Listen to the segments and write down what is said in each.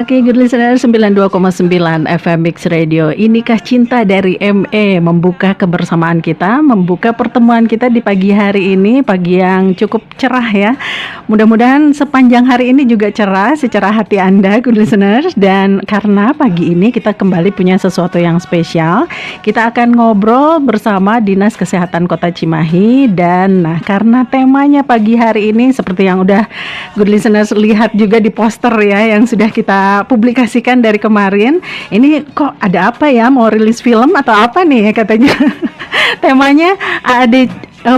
Oke, good listener 92,9 FM Mix Radio. Inikah cinta dari ME membuka kebersamaan kita, membuka pertemuan kita di pagi hari ini, pagi yang cukup cerah ya. Mudah-mudahan sepanjang hari ini juga cerah secara hati Anda, good listeners. Dan karena pagi ini kita kembali punya sesuatu yang spesial, kita akan ngobrol bersama Dinas Kesehatan Kota Cimahi. Dan karena temanya pagi hari ini seperti yang udah good listeners lihat juga di poster ya yang sudah kita publikasikan dari kemarin. Ini kok ada apa ya, mau rilis film atau apa nih ya katanya. Temanya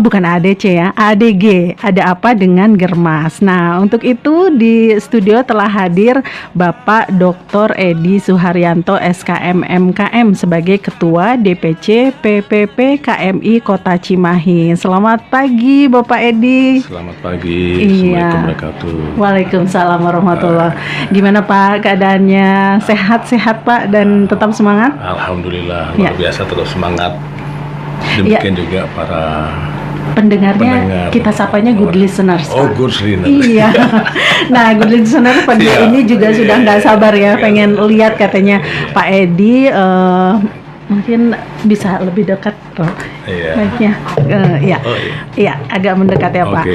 bukan ADC ya, ADG, ada apa dengan Germas. Nah, untuk itu di studio telah hadir Bapak Dr. Edi Suharyanto SKM MKM sebagai Ketua DPC PPP KMI Kota Cimahi. Selamat pagi Bapak Edi. Selamat pagi. Assalamualaikum warahmatullahi wabarakatuh. Waalaikumsalam warahmatullahi. Gimana Pak keadaannya? Sehat-sehat Pak dan tetap semangat? Alhamdulillah, luar biasa, terus semangat. Demikian juga para pendengar. Kita sapanya good listeners. Oh, good listeners. Iya. Nah, good listeners pagi ini juga sudah nggak sabar ya, pengen lihat katanya Pak Edi. Mungkin bisa lebih dekat baiknya. Iya, agak mendekat ya Pak.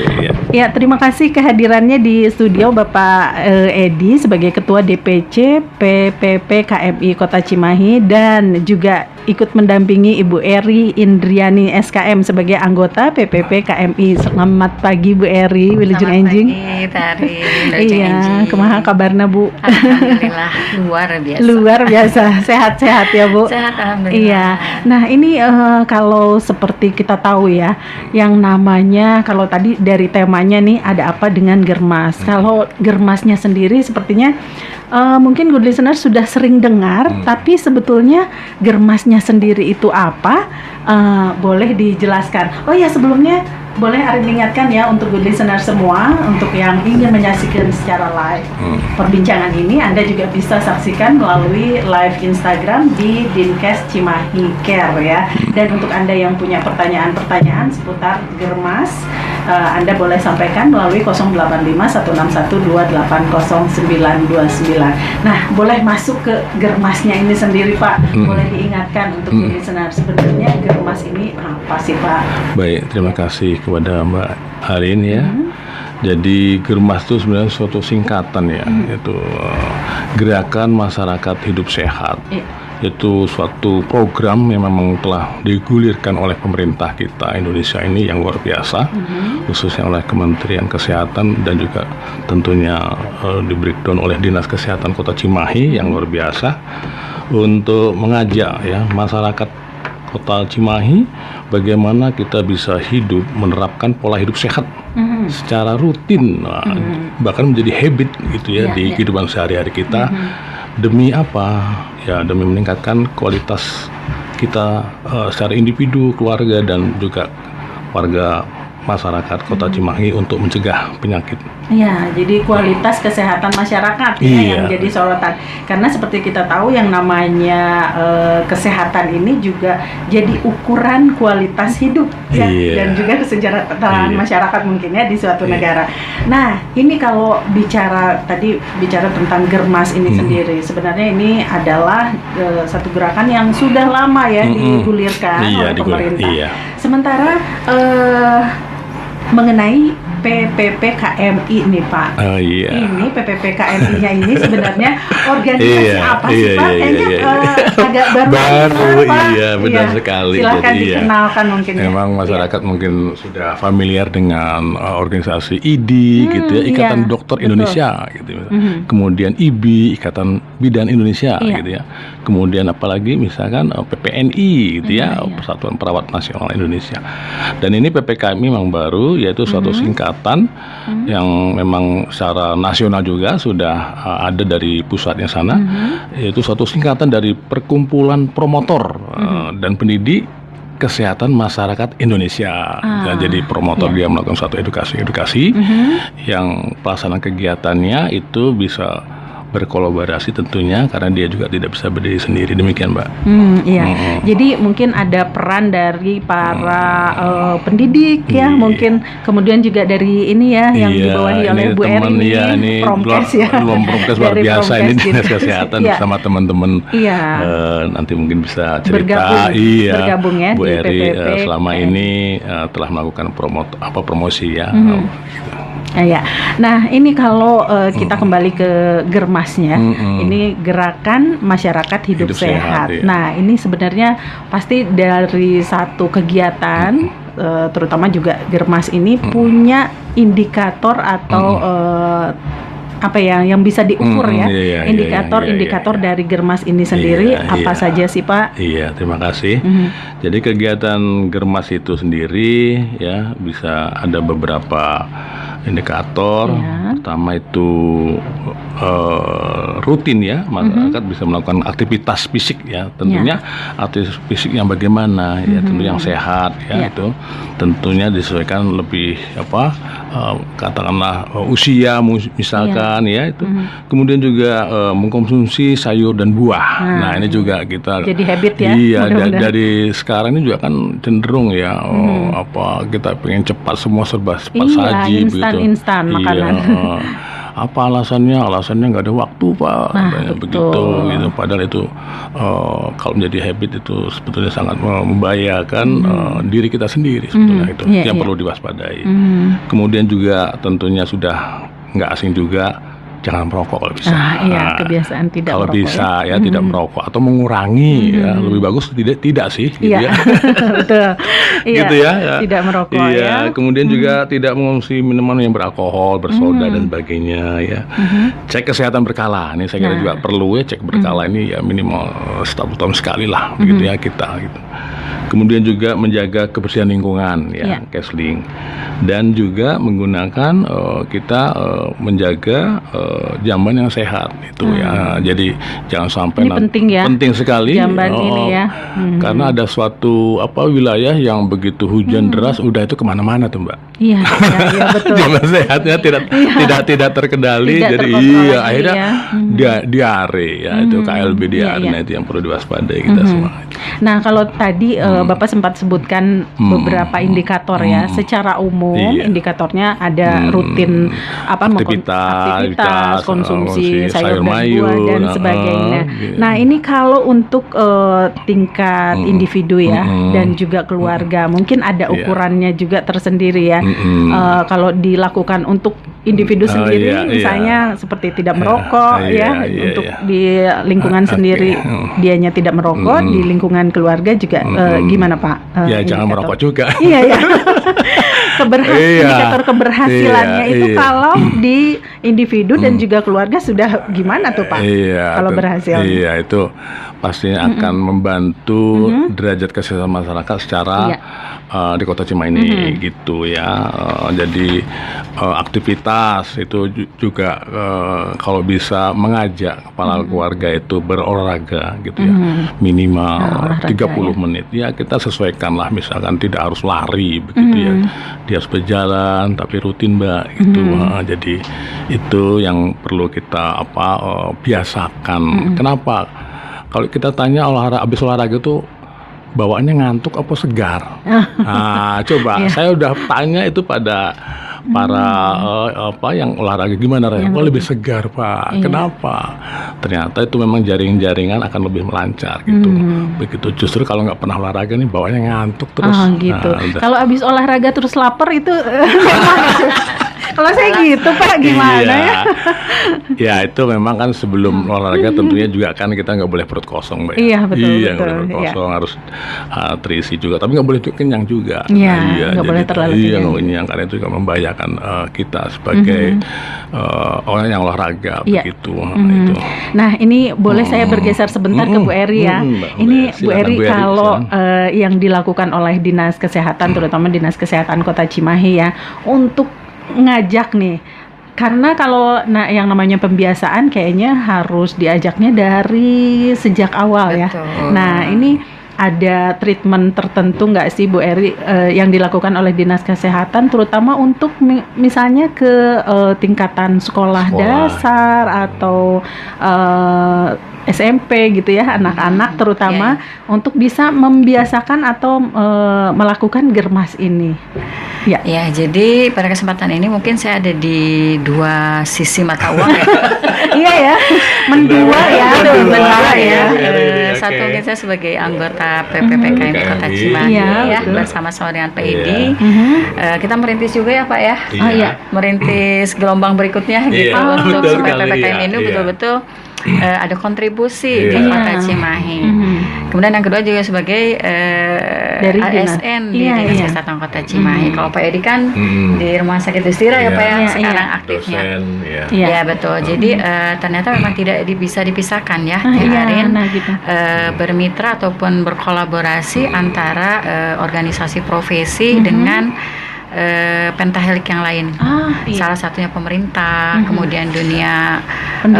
Ya, terima kasih kehadirannya di studio Bapak Edi sebagai Ketua DPC PPP KMI Kota Cimahi dan juga ikut mendampingi Ibu Eri Indriani SKM sebagai anggota PPP KMI. Selamat pagi Bu Eri, Wilujeng Enjing. Selamat pagi Tari. Iya, kumaha kabarna Bu? Alhamdulillah luar biasa. Luar biasa, sehat-sehat ya Bu. Sehat alhamdulillah. Iya. Nah, ini kalau seperti kita tahu ya, yang namanya kalau tadi dari temanya nih ada apa dengan Germas. Kalau Germasnya sendiri sepertinya mungkin good listener sudah sering dengar, tapi sebetulnya Germasnya sendiri itu apa? Boleh dijelaskan. Oh ya, sebelumnya boleh Ari ingatkan ya untuk good listener semua, untuk yang ingin menyaksikan secara live perbincangan ini, Anda juga bisa saksikan melalui live Instagram di Dinkes Cimahi Care ya. Dan untuk Anda yang punya pertanyaan-pertanyaan seputar Germas, Anda boleh sampaikan melalui 085121280929. Nah, boleh masuk ke Germasnya ini sendiri Pak. Boleh diingatkan untuk good listener, sebenarnya Germas ini apa sih Pak? Baik, terima kasih kepada Mbak Arin ya. Jadi Germas itu sebenarnya suatu singkatan ya, yaitu Gerakan Masyarakat Hidup Sehat. Itu suatu program yang memang telah digulirkan oleh pemerintah kita Indonesia ini yang luar biasa, khususnya oleh Kementerian Kesehatan dan juga tentunya di breakdown oleh Dinas Kesehatan Kota Cimahi yang luar biasa untuk mengajak ya masyarakat Kota Cimahi bagaimana kita bisa hidup menerapkan pola hidup sehat secara rutin, bahkan menjadi habit gitu ya di kehidupan sehari-hari kita. Demi apa? Ya demi meningkatkan kualitas kita secara individu, keluarga dan juga warga masyarakat Kota Cimahi untuk mencegah penyakit. Ya, jadi kualitas kesehatan masyarakat ya yang jadi sorotan. Karena seperti kita tahu yang namanya kesehatan ini juga jadi ukuran kualitas hidup ya, dan juga kesejahteraan masyarakat mungkin ya di suatu negara. Nah, ini kalau bicara tentang Germas ini sendiri, sebenarnya ini adalah satu gerakan yang sudah lama ya digulirkan oleh pemerintah. Sementara mengenai PPP KMI nih Pak. Ini PPP KMI-nya ini sebenarnya organisasi apa sih Pak? Agak baru. Benar sekali. Silakan dikenalkan mungkin. Memang masyarakat mungkin sudah familiar dengan organisasi IDI gitu ya, Ikatan Dokter Indonesia gitu. Kemudian IBI, Ikatan Bidan Indonesia gitu ya. Kemudian apalagi misalkan PPNI gitu ya, Persatuan Perawat Nasional Indonesia. Dan ini PPKMI memang baru, yaitu suatu singkatan yang memang secara nasional juga sudah ada dari pusatnya sana, yaitu suatu singkatan dari Perkumpulan Promotor dan Pendidik Kesehatan Masyarakat Indonesia. Jadi promotor dia melakukan suatu edukasi yang pelaksanaan kegiatannya itu bisa berkolaborasi tentunya, karena dia juga tidak bisa berdiri sendiri. Demikian, Mbak. Iya. Jadi mungkin ada peran dari para pendidik ya, mungkin kemudian juga dari ini ya yang dibawahi oleh Bu Eri ini, Promkes ya. Promkes luar biasa ini gitu. Dinas Kesehatan bersama teman-teman. Nanti mungkin bisa cerita. Bergabung ya Bu di Eri PPP. selama ini telah melakukan promosi ya. Ya. Nah, ini kalau kita kembali ke Germasnya, ini gerakan masyarakat hidup sehat. Iya. Nah, ini sebenarnya pasti dari satu kegiatan, terutama juga Germas ini punya indikator atau apa ya yang bisa diukur ya, indikator dari Germas ini sendiri apa saja sih, Pak? Iya, terima kasih. Jadi kegiatan Germas itu sendiri ya bisa ada beberapa indikator. Pertama itu rutin ya, masyarakat bisa melakukan aktivitas fisik ya, tentunya aktivitas fisik yang bagaimana ya, tentu yang sehat ya, itu tentunya disesuaikan lebih katakanlah usia misalkan ya itu. Kemudian juga mengkonsumsi sayur dan buah. Nah, ini juga kita jadi habit ya. Iya, dari sekarang ini juga kan cenderung ya kita pengen cepat, semua serba cepat saji instan makanan. Apa alasannya nggak ada waktu, Pak, begitu gitu. Padahal itu kalau menjadi habit itu sebetulnya sangat membahayakan diri kita sendiri sebetulnya. Itu yang perlu diwaspadai. Kemudian juga tentunya sudah nggak asing juga, jangan merokok kalau bisa. Kebiasaan tidak kalau merokok. Kalau bisa ya tidak merokok atau mengurangi ya, lebih bagus tidak sih gitu ya. Betul. Gitu ya. Tidak merokok ya. Kemudian juga tidak mengonsumsi minuman yang beralkohol, bersoda dan sebagainya ya. Cek kesehatan berkala. Ini saya kira juga perlu ya, cek berkala ini ya minimal setahun sekali lah begitu ya kita gitu. Kemudian juga menjaga kebersihan lingkungan ya, Kesling. Dan juga menggunakan kita menjaga jamban yang sehat itu ya. Jadi jangan sampai ini penting ya. Penting sekali jamban ini ya. Karena ada suatu wilayah yang begitu hujan deras udah itu kemana-mana tuh, Mbak. Iya betul. Jamban sehatnya tidak terkendali, jadi akhirnya diare ya, itu KLB diare. Nah, itu yang perlu diwaspadai kita semua. Nah, kalau tadi Bapak sempat sebutkan beberapa indikator ya, secara umum indikatornya ada rutin aktivitas, konsumsi sayur dan buah dan sebagainya. Nah, ini kalau untuk tingkat individu ya dan juga keluarga, mungkin ada ukurannya juga tersendiri ya. Kalau dilakukan untuk individu sendiri, misalnya seperti tidak merokok untuk di lingkungan sendiri dianya tidak merokok, di lingkungan keluarga juga gimana, Pak? Jangan merokok juga. Iya. Indikator keberhasilannya itu kalau di individu dan juga keluarga sudah gimana tuh, Pak? Kalau berhasil. Iya, itu pastinya akan membantu derajat kesehatan masyarakat secara di Kota Cimahi ini gitu ya. Jadi aktivitas itu juga kalau bisa mengajak kepala keluarga itu berolahraga gitu ya, minimal 30 menit ya. Kita sesuaikanlah, misalkan tidak harus lari begitu ya, dia harus berjalan tapi rutin, Mbak, gitu. Jadi itu yang perlu kita biasakan. Kenapa? Kalau kita tanya habis olahraga itu bawaannya ngantuk apa segar? Nah, coba saya udah tanya itu pada para yang olahraga, gimana rasanya? Lebih segar, Pak. Kenapa? Ternyata itu memang jaring-jaringan akan lebih melancar gitu. Begitu, justru kalau nggak pernah olahraga nih bawaannya ngantuk terus. Gitu. Kalau habis olahraga terus lapar itu kalau saya gitu, Pak, gimana ya? Ya, itu memang kan sebelum olahraga tentunya juga kan kita nggak boleh perut kosong, Mbak. Iya, betul. Nggak boleh perut kosong, harus terisi juga. Tapi nggak boleh kenyang juga. Nggak boleh terlalu kenyang. Iya, nggak kenyang, karena itu juga membahayakan kita sebagai orang yang olahraga begitu. Itu. Nah, ini boleh saya bergeser sebentar ke Bu Eri ya. Ini Bu Eri, kalau yang dilakukan oleh Dinas Kesehatan, terutama Dinas Kesehatan Kota Cimahi ya, untuk ngajak nih, karena kalau yang namanya pembiasaan kayaknya harus diajaknya dari sejak awal. Betul. Ya. Nah, ini ada treatment tertentu nggak sih Bu Eri yang dilakukan oleh Dinas Kesehatan, terutama untuk misalnya ke tingkatan sekolah dasar atau SMP gitu ya, anak-anak terutama untuk bisa membiasakan atau melakukan germas ini. Ya. Ya, jadi pada kesempatan ini mungkin saya ada di dua sisi mata uang ya. Iya ya, mendua ya, Mendua ya. Oke. Satu mungkin saya sebagai anggota PPPKM Kota Cimahi ya, bersama-sama dengan PID. Kita merintis juga ya Pak ya. Iya. Merintis gelombang berikutnya gitu Iya, untuk betul supaya sekali, PPKM ini iya. betul-betul ada kontribusi di Kota Cimahi. Kemudian yang kedua juga sebagai dari ASN di Dinas Kesehatan Kota Cimahi. Kalau Pak Edi kan di Rumah Sakit Dustira ya Pak ya, sekarang aktifnya. Dosen, Ya betul. Jadi ternyata memang tidak bisa dipisahkan ya, Arin. Gitu. Bermitra ataupun berkolaborasi antara organisasi profesi dengan pentahelik yang lain. Salah satunya pemerintah, kemudian dunia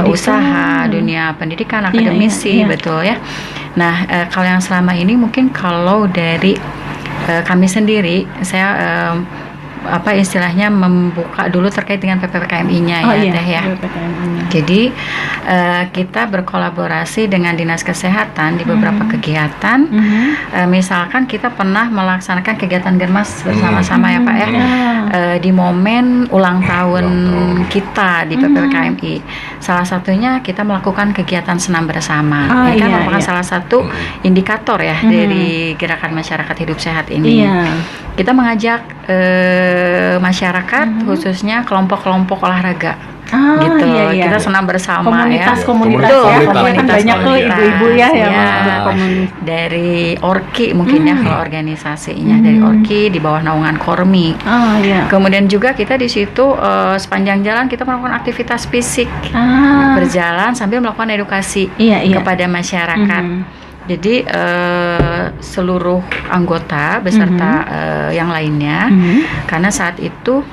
usaha, dunia pendidikan, akademisi, betul ya. Nah, kalau yang selama ini mungkin kalau dari kami sendiri, saya istilahnya membuka dulu terkait dengan PPKMI-nya Teh ya. Jadi kita berkolaborasi dengan Dinas Kesehatan di beberapa kegiatan. Misalkan kita pernah melaksanakan kegiatan germas bersama-sama ya Pak ya. Di momen ulang tahun kita di PPKMI. Salah satunya kita melakukan kegiatan senam bersama. Ini kan merupakan salah satu indikator ya dari gerakan masyarakat hidup sehat ini. Kita mengajak masyarakat khususnya kelompok-kelompok olahraga gitu. Kita senam bersama komunitas banyak tuh ibu-ibu ya yang berkomunitas dari Orki mungkin ya kalau organisasinya dari Orki di bawah naungan Kormi. Kemudian juga kita di situ sepanjang jalan kita melakukan aktivitas fisik berjalan sambil melakukan edukasi kepada masyarakat. Jadi seluruh anggota beserta yang lainnya, karena saat itu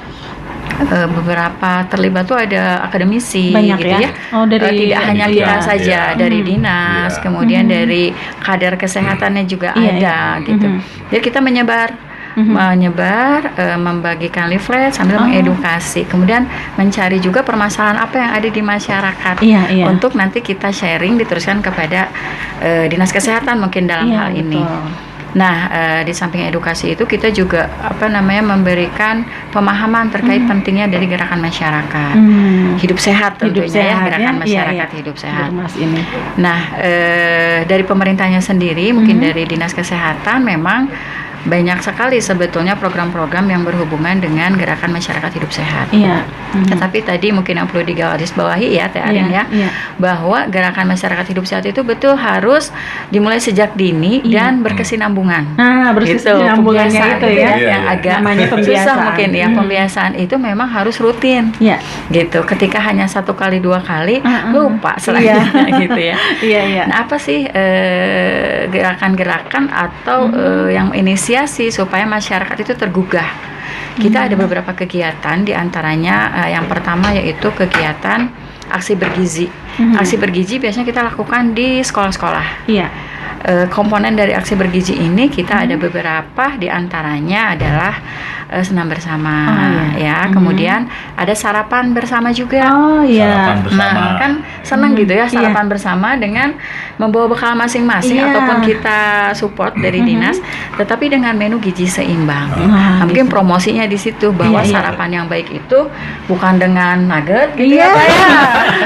beberapa terlibat tuh ada akademisi banyak gitu ya. Tidak hanya kita saja dari dinas, kemudian dari kader kesehatannya juga ada gitu. Jadi kita menyebar, membagikan leaflet sambil mengedukasi, kemudian mencari juga permasalahan apa yang ada di masyarakat untuk nanti kita sharing diteruskan kepada Dinas Kesehatan mungkin dalam hal ini. Nah, di samping edukasi itu kita juga memberikan pemahaman terkait pentingnya dari gerakan masyarakat hidup sehat tentunya gerakan masyarakat hidup sehat. Nah, dari pemerintahnya sendiri mungkin dari Dinas Kesehatan memang banyak sekali sebetulnya program-program yang berhubungan dengan gerakan masyarakat hidup sehat. Tetapi tadi mungkin yang perlu digarisbawahi ya Teh Arin bahwa gerakan masyarakat hidup sehat itu betul harus dimulai sejak dini dan berkesinambungan. Berkesinambungannya itu ya yang agak susah mungkin ya. Pembiasaan itu memang harus rutin. Gitu. Ketika hanya 1 kali 2 kali lupa selanjutnya gitu ya. Nah, apa sih gerakan-gerakan atau yang inisiasi supaya masyarakat itu tergugah? Kita ada beberapa kegiatan, diantaranya yang pertama yaitu kegiatan aksi bergizi. Aksi bergizi biasanya kita lakukan di sekolah-sekolah. Komponen dari aksi bergizi ini kita ada beberapa, diantaranya adalah senam bersama kemudian ada sarapan bersama juga. Sarapan bersama. Nah, kan senang gitu ya sarapan bersama dengan membawa bekal masing-masing ataupun kita support dari dinas, tetapi dengan menu gizi seimbang. Mungkin promosinya di situ bahwa sarapan yang baik itu bukan dengan nugget gitu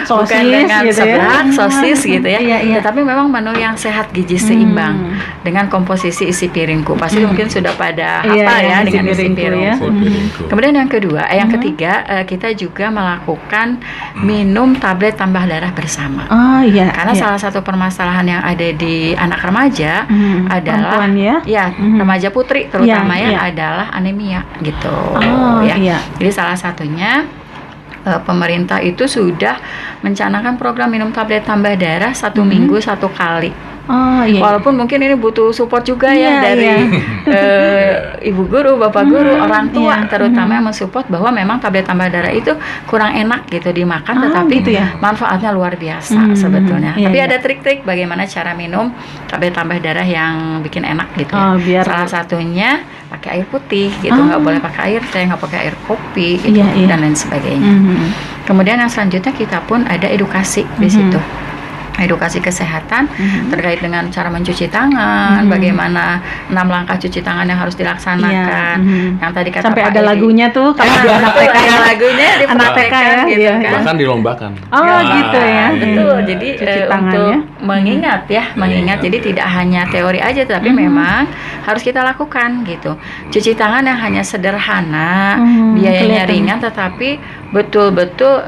bukan dengan seblak, sosis gitu ya, tetapi memang menu yang sehat gizi seimbang dengan komposisi isi piringku. Pasti mungkin sudah pada hafal ya dengan isi piringku. Kemudian yang kedua, yang ketiga kita juga melakukan minum tablet tambah darah bersama. Karena salah satu permasalahan yang ada di anak remaja adalah remaja putri terutama adalah anemia gitu. Jadi salah satunya pemerintah itu sudah mencanangkan program minum tablet tambah darah 1 minggu 1 kali. Oh iya. Walaupun mungkin ini butuh support juga ya dari ibu guru, bapak guru, orang tua terutama yang mensupport bahwa memang tablet tambah darah itu kurang enak gitu dimakan, tetapi gitu ya? manfaatnya luar biasa sebetulnya. Iya, Tapi iya. ada trik-trik bagaimana cara minum tablet tambah darah yang bikin enak gitu. Biar Salah satunya pakai air putih gitu, nggak boleh pakai air teh, nggak pakai air kopi gitu, Iya. dan lain sebagainya. Kemudian yang selanjutnya kita pun ada edukasi di situ. Edukasi kesehatan terkait dengan cara mencuci tangan, bagaimana 6 langkah cuci tangan yang harus dilaksanakan. Yang tadi kata sampai Pak ada Edi. lagunya tuh kalau di anak TK Ada ya. lagunya Anak TK dipraktekkan ya, gitu iya. kan. Bahkan dilombakan. Gitu ya. Betul. Jadi Cuci tangan untuk ya. mengingat ya, mengingat. Jadi tidak hanya teori aja, tapi memang harus kita lakukan gitu. Cuci tangan yang hanya sederhana, biayanya kelihatan. ringan, tetapi betul-betul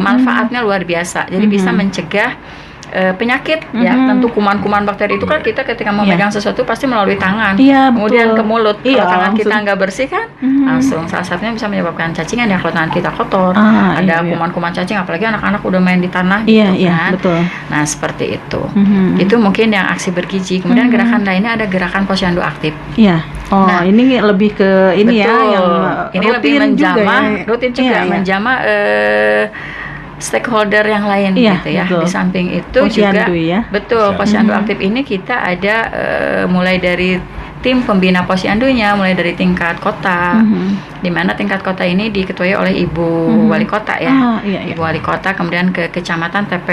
manfaatnya luar biasa. Jadi bisa mencegah penyakit ya. Tentu kuman-kuman bakteri itu kan kita ketika memegang sesuatu pasti melalui tangan, Iya, kemudian betul. ke mulut. Iya, Kalau tangan kita langsung. nggak bersih kan, langsung salah satunya bisa menyebabkan cacingan ya kalau tangan kita kotor. iya. Ada kuman-kuman cacing, apalagi anak-anak udah main di tanah Iya, gitu iya, kan. betul. Nah seperti itu. Itu mungkin yang aksi bergizi. Kemudian gerakan lainnya ada gerakan posyandu aktif. Iya. Nah, Ini lebih ke ini ya Betul. yang Ini lebih rutin juga menjamah, ya. rutin juga Iya, iya. menjamah stakeholder yang lain Iya, gitu ya. betul. Di samping itu Posyandu juga ya. betul, posyandu aktif ini kita ada mulai dari tim pembina posyandunya, mulai dari tingkat kota, di mana tingkat kota ini diketuai oleh ibu wali kota ya. Iya, iya. Ibu wali kota, kemudian ke kecamatan TP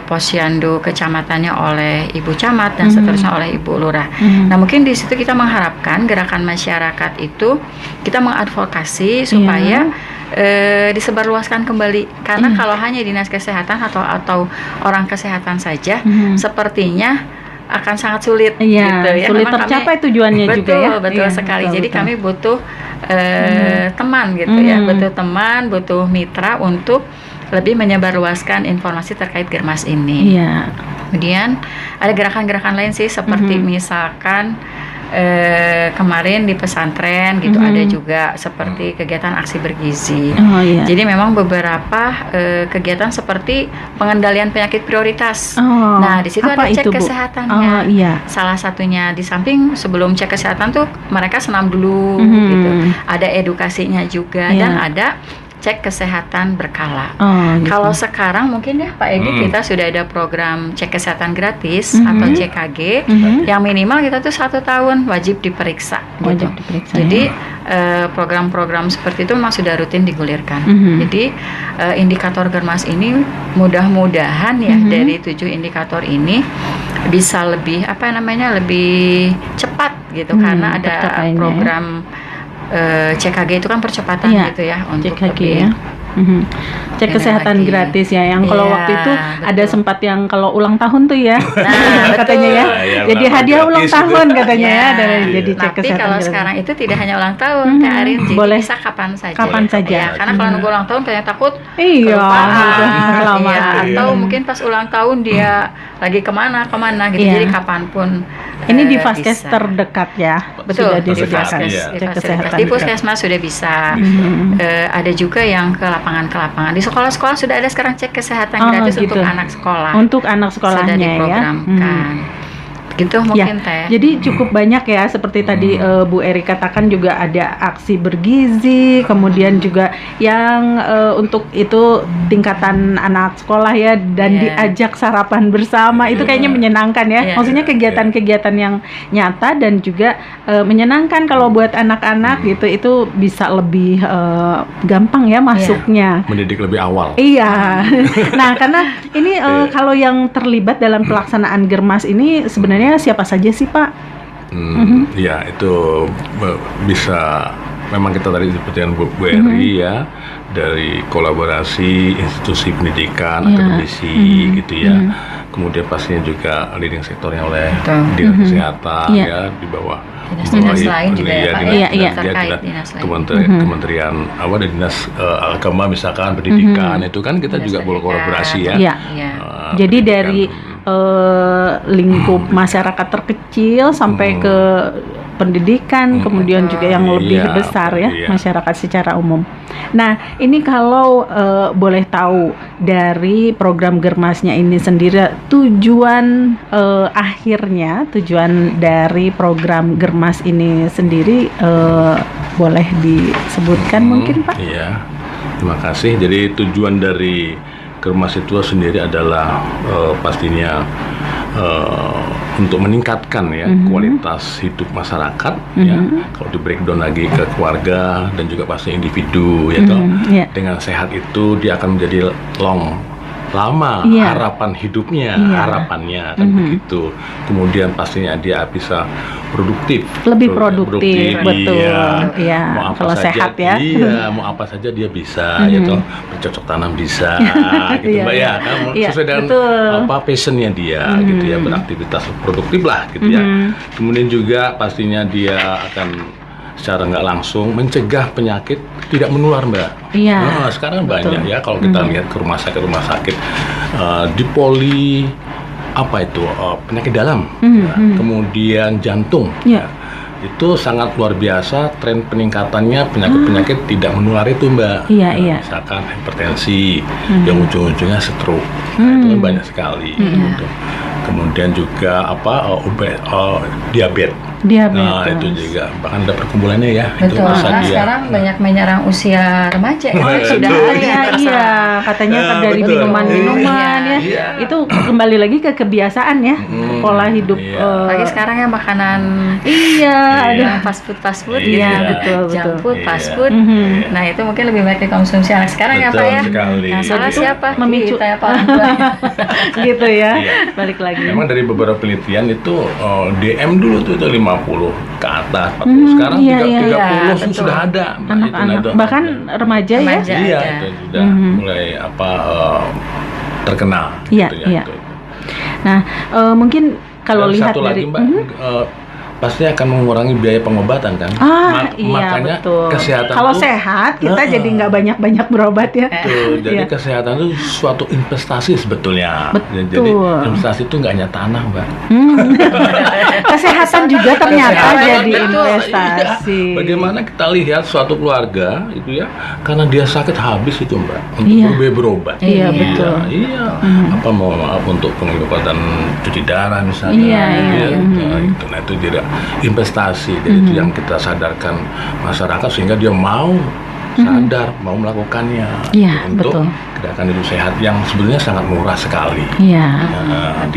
posyandu kecamatannya oleh ibu camat dan seterusnya oleh ibu lurah. Nah mungkin di situ kita mengharapkan gerakan masyarakat itu kita mengadvokasi supaya disebarluaskan kembali, karena kalau hanya dinas kesehatan atau orang kesehatan saja sepertinya akan sangat sulit Iya, gitu ya. sulit Memang tercapai kami, tujuannya juga ya. Betul Iya, sekali. betul, Jadi betul. kami butuh teman gitu ya, butuh teman, butuh mitra untuk lebih menyebarluaskan informasi terkait Germas ini. Iya. Kemudian ada gerakan-gerakan lain sih seperti misalkan kemarin di pesantren gitu ada juga seperti kegiatan aksi bergizi. Oh iya. Jadi memang beberapa kegiatan seperti pengendalian penyakit prioritas. Nah di situ apa ada cek itu, Bu? kesehatannya. Oh iya. Salah satunya di samping sebelum cek kesehatan tuh mereka senam dulu gitu. Ada edukasinya juga dan ada cek kesehatan berkala. Gitu. Kalau sekarang mungkin ya Pak Edi kita sudah ada program cek kesehatan gratis atau CKG yang minimal kita tuh 1 tahun wajib diperiksa. Wajib gitu. diperiksa, Jadi program-program seperti itu memang sudah rutin digulirkan. Jadi indikator Germas ini mudah-mudahan ya dari 7 indikator ini bisa lebih lebih cepat gitu karena ada tercapainya, program CKG itu kan percepatan gitu ya untuk CKG lebih ya. Cek kesehatan lagi. gratis ya, yang kalau Iya, waktu itu ada betul. sempat yang kalau ulang tahun tuh ya, Nah, katanya ya, betul. Ya, jadi ulang hadiah tahun ulang gratis tahun gitu. katanya ya, Ya, dari jadi cek Tapi kesehatan kalau gratis. sekarang itu tidak hanya ulang tahun, Kak Arin, jadi boleh. bisa kapan saja. Kapan saja. Ya, karena kalau nunggu ulang tahun kayak takut Iya, kelupaan, udah iya, kelamaan. atau mungkin pas ulang tahun dia lagi kemana gitu. Iya. Jadi kapanpun Ini di vaskes bisa. terdekat ya, Betul, sudah di disediakan vaskes, Iya. di cek fasilitas. kesehatan. Di puskesmas sudah bisa. Ada juga yang ke lapangan. Di sekolah-sekolah sudah ada sekarang cek kesehatan gratis gitu. untuk anak sekolah. Untuk anak sekolahnya sudah ya. diprogramkan. Gitu mungkin Teh. Jadi cukup banyak ya, seperti tadi Bu Eri katakan juga ada aksi bergizi, kemudian juga yang untuk itu tingkatan anak sekolah ya, dan Iya. diajak sarapan bersama, itu kayaknya menyenangkan ya. Iya. Maksudnya kegiatan-kegiatan yang nyata dan juga menyenangkan kalau buat anak-anak gitu, itu bisa lebih gampang ya masuknya. Mendidik lebih awal. Iya. Nah, karena ini kalau yang terlibat dalam pelaksanaan Germas ini sebenarnya siapa saja sih, Pak? Ya itu bisa, memang kita tadi seperti yang Bu Eri ya, dari kolaborasi institusi pendidikan, akademisi gitu ya. Kemudian pastinya juga leading sektornya oleh dinas kesehatan ya, di bawah Dinas lain juga ya, Pak, ya, terkait dinas lain. Kementerian dan dinas agama misalkan, pendidikan itu kan kita juga berkolaborasi ya. Iya. Iya. Jadi Pendidikan. dari lingkup masyarakat terkecil sampai ke pendidikan, kemudian juga yang lebih besar ya, masyarakat secara umum. Nah, ini kalau boleh tahu dari program Germasnya ini sendiri, tujuan akhirnya, tujuan dari program Germas ini sendiri boleh disebutkan mungkin Pak? Iya, terima kasih. Jadi tujuan dari Germas itu sendiri adalah pastinya untuk meningkatkan ya kualitas hidup masyarakat ya. Kalau di breakdown lagi ke keluarga dan juga pasti individu ya toh. Dengan sehat itu dia akan menjadi lama harapan hidupnya, harapannya kan begitu. Kemudian pastinya dia bisa produktif, lebih produktif betul. Iya. Mau apa kalau saja, sehat ya. Iya, mau apa saja dia bisa ya toh. Bercocok tanam bisa gitu Mbak ya. Kan sesuai dengan apa passionnya dia gitu ya, beraktivitas produktif lah gitu ya. Kemudian juga pastinya dia akan secara nggak langsung mencegah penyakit tidak menular Mbak. Nah, sekarang banyak ya kalau kita lihat ke rumah sakit di poli apa itu penyakit dalam, kemudian jantung. Itu sangat luar biasa tren peningkatannya penyakit-penyakit tidak menular itu Mbak. Misalkan hipertensi yang ujung-ujungnya stroke, itu kan banyak sekali. Gitu. Kemudian juga diabetes. Nah itu juga bahkan ada perkumpulannya ya. Betul. Itu Karena sekarang banyak menyerang usia remaja. Sudah ada katanya dari minuman-minuman ya. Itu kembali lagi ke kebiasaan ya, pola hidup. Lagi sekarang ya makanan. Ada fast food. Betul. Junk food, fast food. Nah itu mungkin lebih baik dikonsumsi anak sekarang ya Pak ya. Nah salah siapa? Memicu kita ya Pak. Gitu ya. Balik lagi. Memang dari beberapa penelitian itu DM dulu tuh itu 50 ke atas, 40. Sekarang 30 sudah ada anak-anak, bahkan remaja ya. Iya, itu sudah mulai terkenal. Iya. Nah, mungkin kalau lihat satu dari lagi Mbak, pasti akan mengurangi biaya pengobatan kan. Makanya betul. Kesehatan kalau sehat kita jadi nggak banyak berobat ya. Betul. Jadi kesehatan itu suatu investasi sebetulnya. Betul. Jadi investasi itu nggak hanya tanah Mbak. Kesehatan juga ternyata jadi investasi. Bagaimana kita lihat suatu keluarga itu ya, karena dia sakit habis itu Mbak untuk berobat. Betul. Apa mau maaf untuk pengobatan cuci darah misalnya. Nah itu tidak investasi. Jadi itu yang kita sadarkan masyarakat sehingga dia mau sadar mau melakukannya untuk gerakan hidup sehat yang sebenarnya sangat murah sekali. Di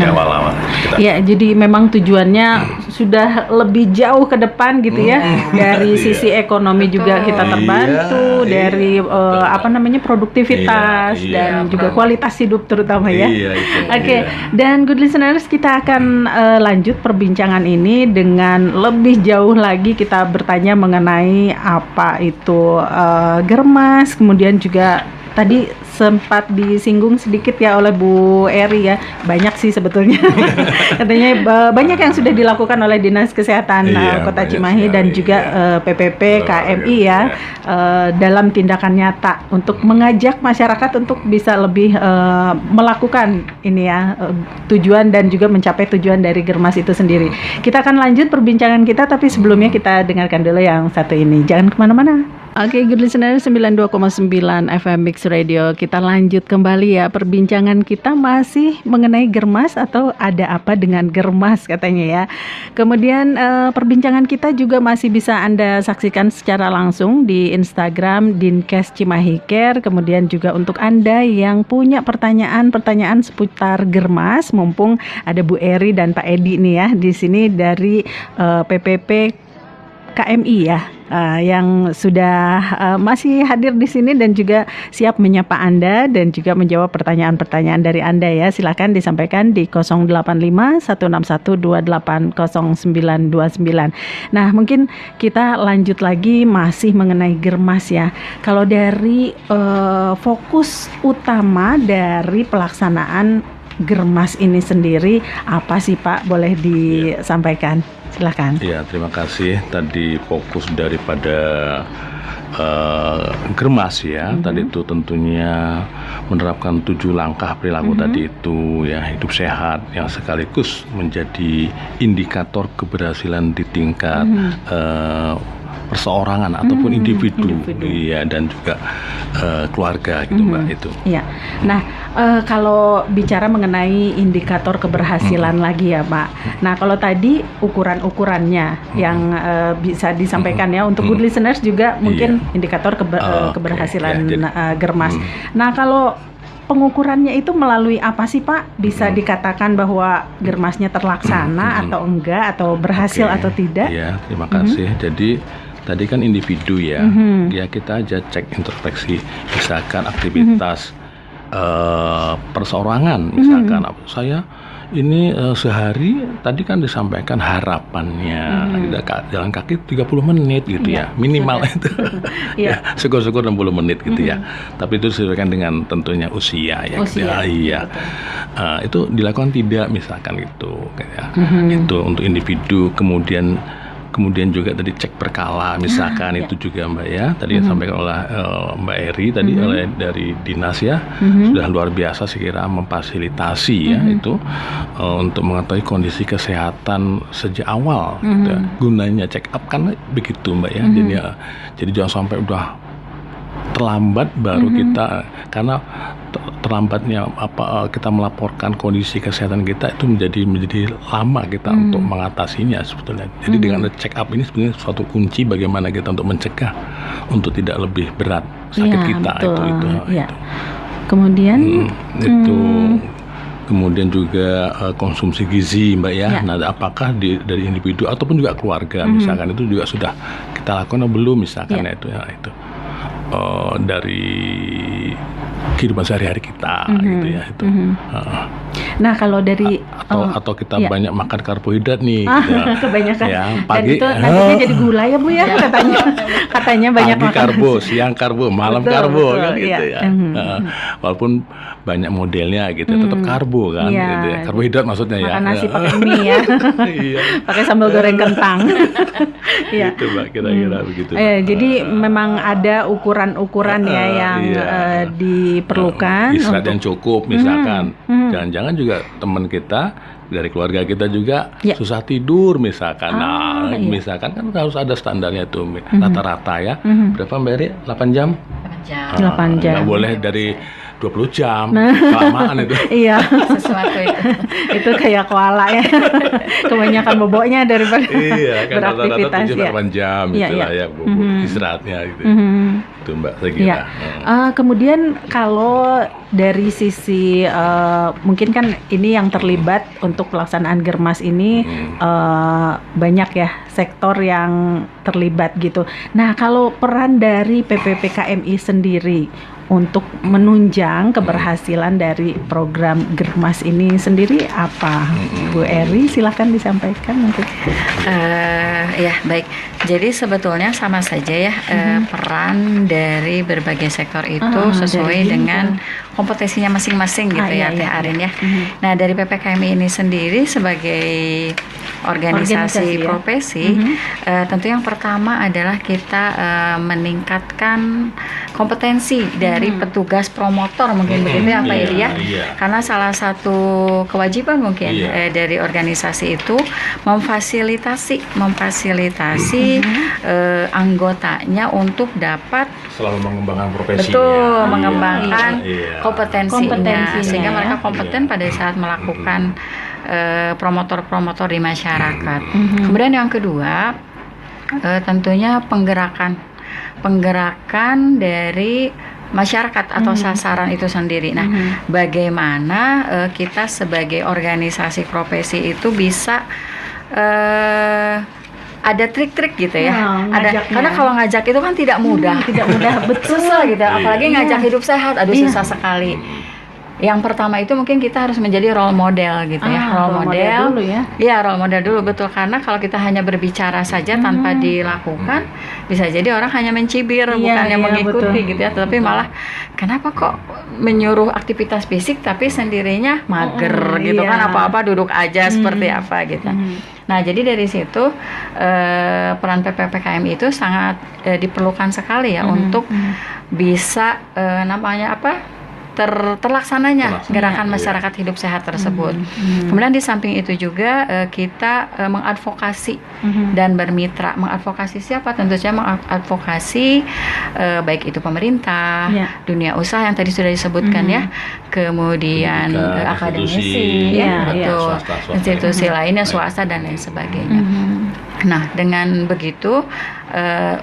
awal-awal. Jadi memang tujuannya sudah lebih jauh ke depan gitu ya. Dari sisi ekonomi juga kita terbantu, dari produktivitas dan juga kualitas hidup terutama ya. Oke. Dan good listeners, kita akan lanjut perbincangan ini dengan lebih jauh lagi. Kita bertanya mengenai apa itu Germas, kemudian juga tadi sempat disinggung sedikit ya oleh Bu Eri ya, banyak sih sebetulnya. Katanya banyak yang sudah dilakukan oleh Dinas Kesehatan Kota Cimahi dan juga PPP KMI ya, dalam tindakan nyata untuk mengajak masyarakat untuk bisa lebih melakukan ini ya, tujuan dan juga mencapai tujuan dari Germas itu sendiri. Kita akan lanjut perbincangan kita, tapi sebelumnya kita dengarkan dulu yang satu ini. Jangan kemana-mana. Oke, good listener 92,9 FM Mix Radio. Kita lanjut kembali ya, perbincangan kita masih mengenai Germas atau ada apa dengan Germas katanya ya. Kemudian perbincangan kita juga masih bisa Anda saksikan secara langsung di Instagram Dinkes Cimahi Care. Kemudian juga untuk Anda yang punya pertanyaan seputar Germas, mumpung ada Bu Eri dan Pak Edi nih ya di sini dari PPP KMI ya, yang sudah masih hadir di sini dan juga siap menyapa Anda dan juga menjawab pertanyaan-pertanyaan dari Anda ya. Silakan disampaikan di 085-161-280929. Nah, mungkin kita lanjut lagi masih mengenai Germas ya. Kalau dari fokus utama dari pelaksanaan Germas ini sendiri apa sih Pak? Boleh disampaikan? Silakan. Ya, terima kasih. Tadi fokus daripada Germas ya, tadi itu tentunya menerapkan 7 langkah perilaku tadi itu ya, hidup sehat yang sekaligus menjadi indikator keberhasilan di tingkat perseorangan ataupun individu. Iya, dan juga keluarga gitu Mbak itu. Iya. Nah, kalau bicara mengenai indikator keberhasilan lagi ya Pak. Nah, kalau tadi ukuran-ukurannya yang bisa disampaikan ya untuk good listeners juga mungkin indikator keberhasilan Germas. Nah, kalau pengukurannya itu melalui apa sih Pak? Bisa dikatakan bahwa Germasnya terlaksana atau enggak, atau berhasil atau tidak? Iya, terima kasih. Jadi tadi kan individu ya, ya kita aja cek introspeksi, misalkan aktivitas perseorangan, misalkan saya ini sehari tadi kan disampaikan harapannya jalan kaki 30 menit gitu ya, minimal itu. Ya, syukur-syukur 60 menit gitu ya. Tapi itu disesuaikan dengan tentunya usia ya. Iya. Itu dilakukan tidak misalkan gitu ya. Itu untuk individu, kemudian juga tadi cek berkala misalkan itu juga Mbak ya, tadi disampaikan oleh Mbak Eri tadi oleh dari dinas ya, sudah luar biasa sekira memfasilitasi ya itu untuk mengetahui kondisi kesehatan sejak awal gitu ya. Gunanya check up kan begitu Mbak ya, jadi jangan sampai udah terlambat baru kita, karena terlambatnya kita melaporkan kondisi kesehatan kita itu menjadi lama kita untuk mengatasinya sebetulnya. Jadi dengan check up ini sebenarnya suatu kunci bagaimana kita untuk mencegah untuk tidak lebih berat sakit kita. Betul. Itu. Kemudian kemudian juga konsumsi gizi Mbak ya. Nah, apakah dari individu ataupun juga keluarga misalkan itu juga sudah kita lakukan atau belum misalkan itu dari kehidupan sehari-hari kita gitu ya itu. Nah, kalau dari atau kita banyak makan karbohidrat nih gitu. Kebanyakan ya, pagi, dan itu nantinya jadi gula ya Bu ya, katanya banyak pagi makan karbo, siang karbo, malam karbo kan gitu ya. Walaupun banyak modelnya gitu, tetap karbo kan gitu ya. Karbohidrat maksudnya ya. Makan nasi pakai mie ya. Pakai sambal goreng kentang. Gitu Mbak, kira-kira begitu. Jadi memang ada ukuran-ukuran ya yang diperlukan istirahat yang cukup misalkan. Jangan-jangan juga teman kita dari keluarga kita juga susah tidur misalkan. Misalkan kan harus ada standarnya tuh rata-rata ya. Berapa Mbak Eri? 8 jam? 8 jam. Nggak boleh dari 20 jam. Kelamaan itu. Iya. Sesuatu itu kayak koala ya. Kebanyakan boboknya daripada kan beraktivitas rata-rata 7-8 jam gitu lah ya istirahatnya gitu. Itu Mbak saya kira. Kemudian kalau dari sisi mungkin kan ini yang terlibat untuk pelaksanaan Germas ini banyak ya sektor yang terlibat gitu. Nah, kalau peran dari PPPKMI sendiri untuk menunjang keberhasilan dari program Germas ini sendiri apa? Bu Eri, silakan disampaikan mungkin. Ya, baik. Jadi sebetulnya sama saja ya, peran dari berbagai sektor itu sesuai dengan kompetensinya masing-masing gitu ya, Teh Arin ya. Nah, dari PPKMI ini sendiri sebagai organisasi profesi, tentu yang pertama adalah kita meningkatkan kompetensi dari petugas promotor mungkin begitu ya Pak Iri ya. Karena salah satu kewajiban mungkin dari organisasi itu memfasilitasi anggotanya untuk dapat selalu mengembangkan profesinya. Betul, mengembangkan kompetensinya sehingga mereka kompeten pada saat melakukan promotor-promotor di masyarakat. Kemudian yang kedua, tentunya penggerakan dari masyarakat atau sasaran itu sendiri. Nah, bagaimana kita sebagai organisasi profesi itu bisa ada trik-trik gitu ya. Karena kalau ngajak itu kan tidak mudah, betul susah gitu. Apalagi ngajak hidup sehat, susah sekali. Yang pertama itu mungkin kita harus menjadi role model gitu ya. Role model dulu ya. Iya, role model dulu betul, karena kalau kita hanya berbicara saja tanpa dilakukan, bisa jadi orang hanya mencibir bukannya mengikuti gitu ya, tapi malah kenapa kok menyuruh aktivitas fisik tapi sendirinya mager gitu kan, apa-apa duduk aja seperti apa gitu. Nah, jadi dari situ peran PPPKM itu sangat diperlukan sekali ya untuk bisa namanya apa? Terlaksananya gerakan masyarakat hidup sehat tersebut. Kemudian di samping itu juga kita mengadvokasi dan bermitra. Mengadvokasi siapa? Tentu saja mengadvokasi baik itu pemerintah, dunia usaha yang tadi sudah disebutkan ya, kemudian akademisi, betul, institusi lainnya, swasta dan lain sebagainya. Nah, dengan begitu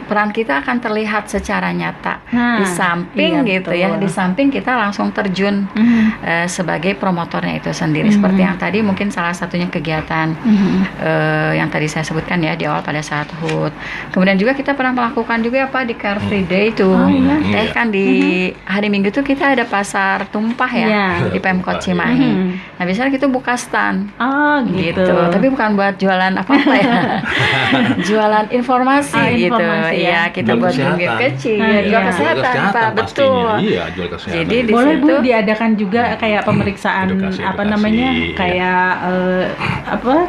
peran kita akan terlihat secara nyata di samping gitu ya, di samping kita langsung terjun sebagai promotornya itu sendiri. Seperti yang tadi mungkin salah satunya kegiatan yang tadi saya sebutkan ya di awal pada saat HUT. Kemudian juga kita pernah melakukan juga apa di Car Free Day itu. Kan di hari Minggu tuh kita ada pasar tumpah ya di Pemkot Cimahi. Nah, biasanya kita buka stand. Gitu. Tapi bukan buat jualan apa-apa ya. Jualan informasi gitu. Ya, kita buat game kecil, jual kesehatan, Pak. Betul. Iya, jual kesehatan. Jadi di boleh situ, Bu diadakan juga kayak pemeriksaan edukasi, apa namanya? Kayak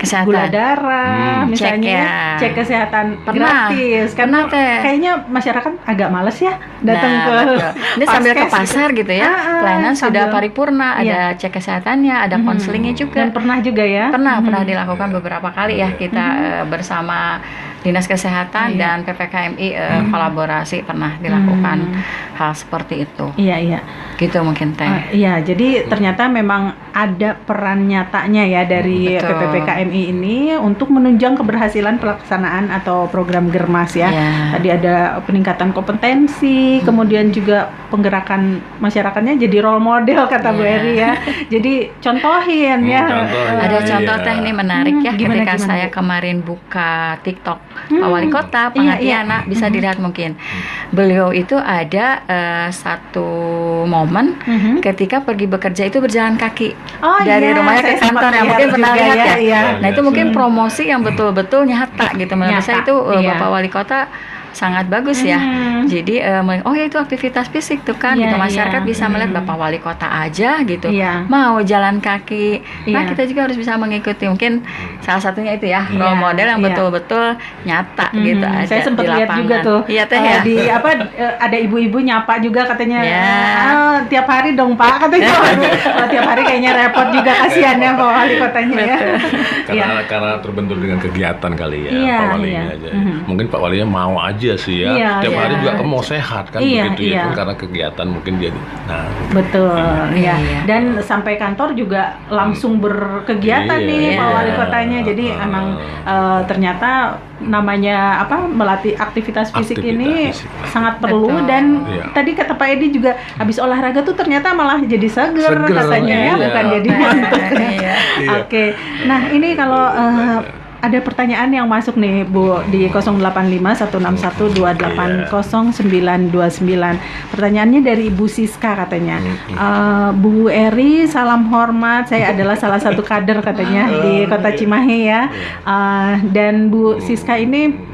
kesehatan. Gula darah misalnya, cek kesehatan gratis. Karena kayaknya masyarakat agak males ya datang ke ini sambil ke pasar gitu ya. Pelayanan sudah sambil paripurna, ada cek kesehatannya, ada konselingnya juga. Dan pernah juga ya? Pernah dilakukan beberapa kali ya kita bersama Dinas Kesehatan dan PPKMI kolaborasi pernah dilakukan hal seperti itu. Iya. Gitu mungkin Teh. Iya, jadi ternyata memang ada peran nyatanya ya dari PPPKMI ini untuk menunjang keberhasilan pelaksanaan atau program Germas ya. Tadi ada peningkatan kompetensi, kemudian juga penggerakan masyarakatnya jadi role model kata Bu Eri ya. Jadi contohin ya. Ada contoh Teh nih menarik ya, ketika saya kemarin buka TikTok Pak Wali Kota Pangatiana, bisa dilihat mungkin. Beliau itu ada satu momen ketika pergi bekerja itu berjalan kaki dari rumahnya ke kantor, yang mungkin pernah lihat ya. Nah, itu mungkin promosi yang betul-betul nyata gitu. Menurut saya itu Bapak Wali Kota sangat bagus ya. Jadi oh ya itu aktivitas fisik tuh kan gitu. Masyarakat bisa melihat Bapak Wali Kota aja gitu mau jalan kaki. Nah, kita juga harus bisa mengikuti. Mungkin salah satunya itu ya role model yang betul-betul nyata gitu. Saya sempat lihat juga tuh di ada ibu-ibu nyapa juga katanya. Tiap hari dong Pak katanya. Tiap hari kayaknya repot juga, kasihan ya Pak Wali Kotanya ya. Karena terbentur dengan kegiatan kali ya Pak Walinya aja. Mungkin Pak Walinya mau aja sih ya. Tiap hari juga mau sehat kan begitu ya. Karena kegiatan mungkin jadi. Nah, betul ya. Dan sampai kantor juga langsung berkegiatan nih Pak Wali Kotanya. Jadi emang ternyata namanya melatih aktivitas fisik ini sangat perlu. Dan tadi kata Pak Edi juga habis olahraga tuh ternyata malah jadi seger katanya ya, bukan jadi ngantuk. Oke. Nah, ini kalau ada pertanyaan yang masuk nih Bu di 085161280929. Pertanyaannya dari Ibu Siska katanya. Bu Eri, salam hormat. Saya adalah salah satu kader katanya di Kota Cimahi ya. Dan Bu Siska ini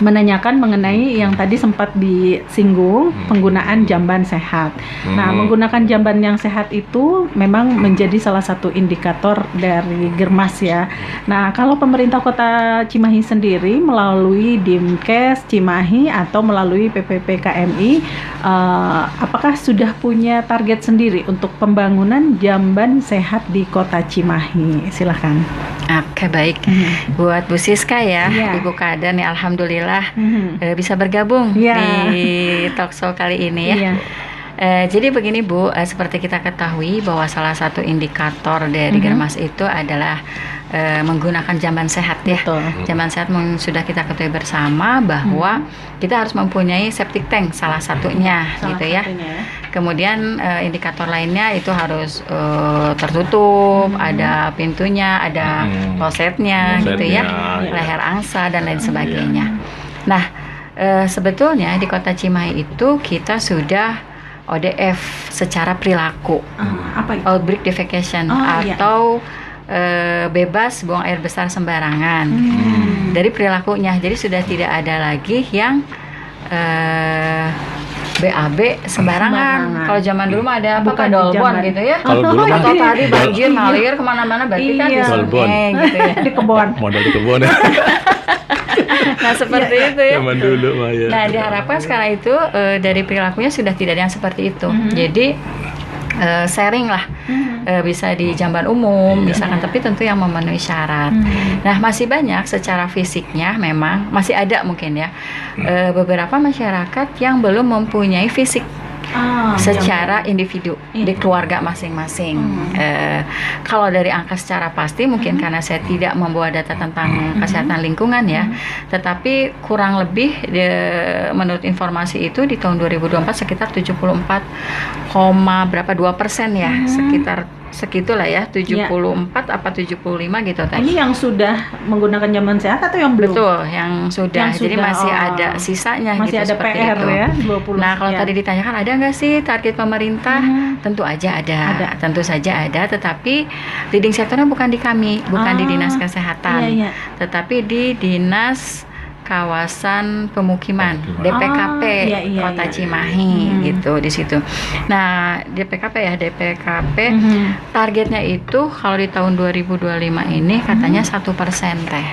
menanyakan mengenai yang tadi sempat disinggung, penggunaan jamban sehat. Nah, menggunakan jamban yang sehat itu memang menjadi salah satu indikator dari Germas ya. Nah, kalau pemerintah Kota Cimahi sendiri melalui Dimkes Cimahi atau melalui PPPKMI, apakah sudah punya target sendiri untuk pembangunan jamban sehat di Kota Cimahi? Silahkan. Oke, baik. Buat Bu Siska ya, Ibu Kader nih, alhamdulillah bisa bergabung di talkshow kali ini ya. Jadi begini Bu, seperti kita ketahui bahwa salah satu indikator dari Germas itu adalah menggunakan jamban sehat ya. Jamban sehat sudah kita ketahui bersama bahwa kita harus mempunyai septic tank salah satunya gitu ya. Kemudian indikator lainnya itu harus tertutup, ada pintunya, ada klosetnya gitu ya, leher angsa dan lain sebagainya. Nah, sebetulnya di Kota Cimahi itu kita sudah ODF secara perilaku, outbreak defecation atau bebas buang air besar sembarangan dari perilakunya. Jadi sudah tidak ada lagi yang BAB sembarangan. Kalau zaman dulu mah ada apa, dolbon gitu ya. Kalau dulu mah atau tadi banjir ngalir kemana-mana berarti kan di sungai gitu ya. Di kebun. Modal di kebun. Nah seperti itu ya. Zaman dulu mah ya. Nah diharapkan sekarang itu dari perilakunya sudah tidak ada yang seperti itu. Jadi sharing lah, bisa di jamban umum, misalkan, tapi tentu yang memenuhi syarat. Nah masih banyak secara fisiknya memang masih ada mungkin ya beberapa masyarakat yang belum mempunyai fisik secara individu di keluarga masing-masing. Kalau dari angka secara pasti mungkin karena saya tidak membawa data tentang kesehatan lingkungan ya, tetapi kurang lebih menurut informasi itu di tahun 2024 sekitar 74, berapa 2% ya, sekitar segitulah ya, 74 apa 75 gitu teh. Ini yang sudah menggunakan jamban sehat atau yang belum? Betul, yang sudah. Jadi masih ada sisanya masih gitu, ada PR itu. ya 20. Nah, kalau tadi ditanyakan ada nggak sih target pemerintah? Tentu aja ada. Tentu saja ada, tetapi leading sektornya bukan di kami, bukan di Dinas Kesehatan. Tetapi di Dinas Kawasan Pemukiman DPKP Kota Cimahi gitu di situ. Nah DPKP targetnya itu kalau di tahun 2025 ini katanya 1% teh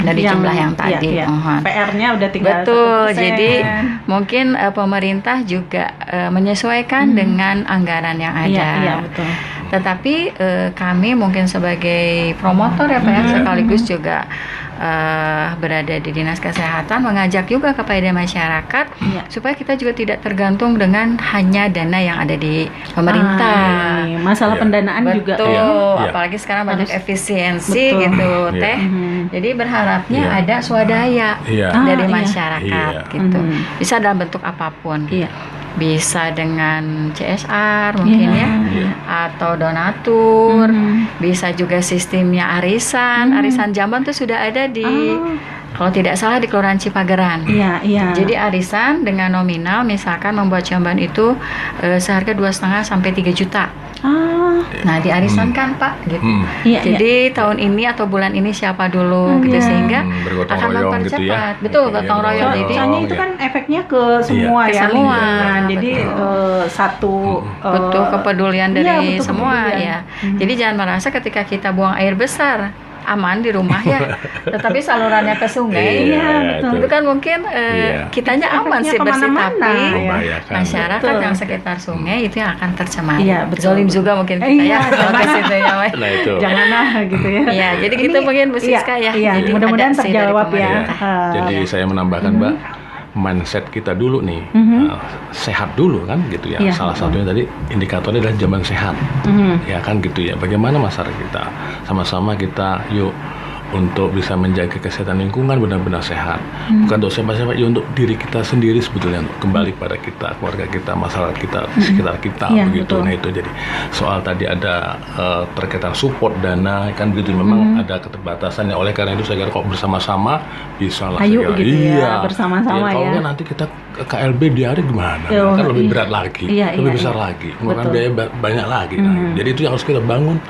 dari jumlah yang tadi. PR-nya udah tinggal 1%. Betul. Jadi mungkin pemerintah juga menyesuaikan dengan anggaran yang ada. Iya, betul. Tetapi kami mungkin sebagai promotor ya Pak ya, sekaligus juga berada di Dinas Kesehatan mengajak juga kepada masyarakat supaya kita juga tidak tergantung dengan hanya dana yang ada di pemerintah. Masalah pendanaan juga. Betul. Apalagi sekarang banyak efisiensi gitu teh. Jadi berharapnya ada swadaya dari masyarakat gitu. Bisa dalam bentuk apapun. Bisa dengan CSR mungkin atau donatur, bisa juga sistemnya arisan jamban tuh sudah ada di kalau tidak salah di Kelurahan Cipageran. Jadi arisan dengan nominal misalkan membuat jamban itu seharga 2,5 sampai 3 juta. Nah diarisan kan Pak gitu. Jadi tahun ini atau bulan ini siapa dulu gitu sehingga akan mempercepat. Gitu ya. Betul, gotong royong. Jadi soalnya itu kan efeknya ke semua ya. Jadi satu betul kepedulian dari semua ya. Jadi jangan merasa ketika kita buang air besar aman di rumah ya, tetapi salurannya ke sungai itu kan mungkin kitanya aman sih bersih, tapi masyarakat yang sekitar sungai itu yang akan tercemar. Zolim juga mungkin kita ya ke situ ya. Janganlah gitu ya. Iya, jadi kita mungkin bersih ya. Jadi mudah-mudahan terjawab ya. Jadi saya menambahkan Mbak, mindset kita dulu nih sehat dulu kan gitu ya. Salah satunya tadi indikatornya adalah jamban sehat. Ya kan gitu ya. Bagaimana masyarakat kita sama-sama kita yuk untuk bisa menjaga kesehatan lingkungan benar-benar sehat. Bukan untuk siapa-siapa, ya untuk diri kita sendiri sebetulnya, untuk kembali pada kita, keluarga kita, masyarakat kita, sekitar kita begitu. Nah itu jadi soal tadi ada terkaitan support dana kan begitu, memang ada keterbatasan ya. Oleh karena itu saya kira kok bersama-sama bisa lah. Ayo gitu ya, bersama-sama ya. Kalau nanti kita KLB diare gimana? Kan lebih berat lagi, lebih besar lagi, mengeluarkan biaya banyak lagi. Nah, jadi itu yang harus kita bangun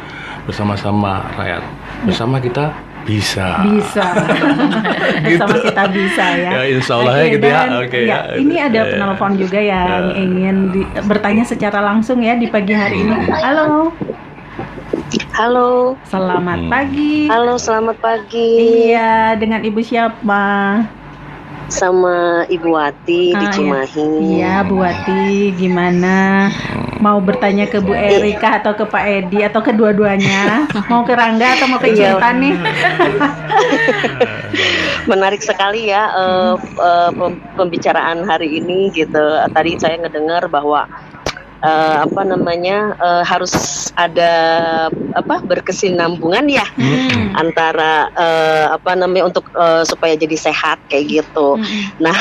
bersama-sama rakyat, bersama kita bisa bersama kita bisa ya. Insya Allah gitu ya. Ini ada penelpon juga yang ingin bertanya secara langsung ya di pagi hari ini. Halo. Selamat pagi. Halo, selamat pagi. Iya, dengan Ibu siapa? Sama Ibu Wati di Cimahi. Iya, Bu Wati, gimana? Mau bertanya ke Bu Erika atau ke Pak Edi atau kedua-duanya? Mau ke Rangga atau mau ke Cinta nih? Menarik sekali ya pembicaraan hari ini gitu. Tadi saya ngedengar bahwa harus ada berkesinambungan ya antara untuk supaya jadi sehat kayak gitu. Nah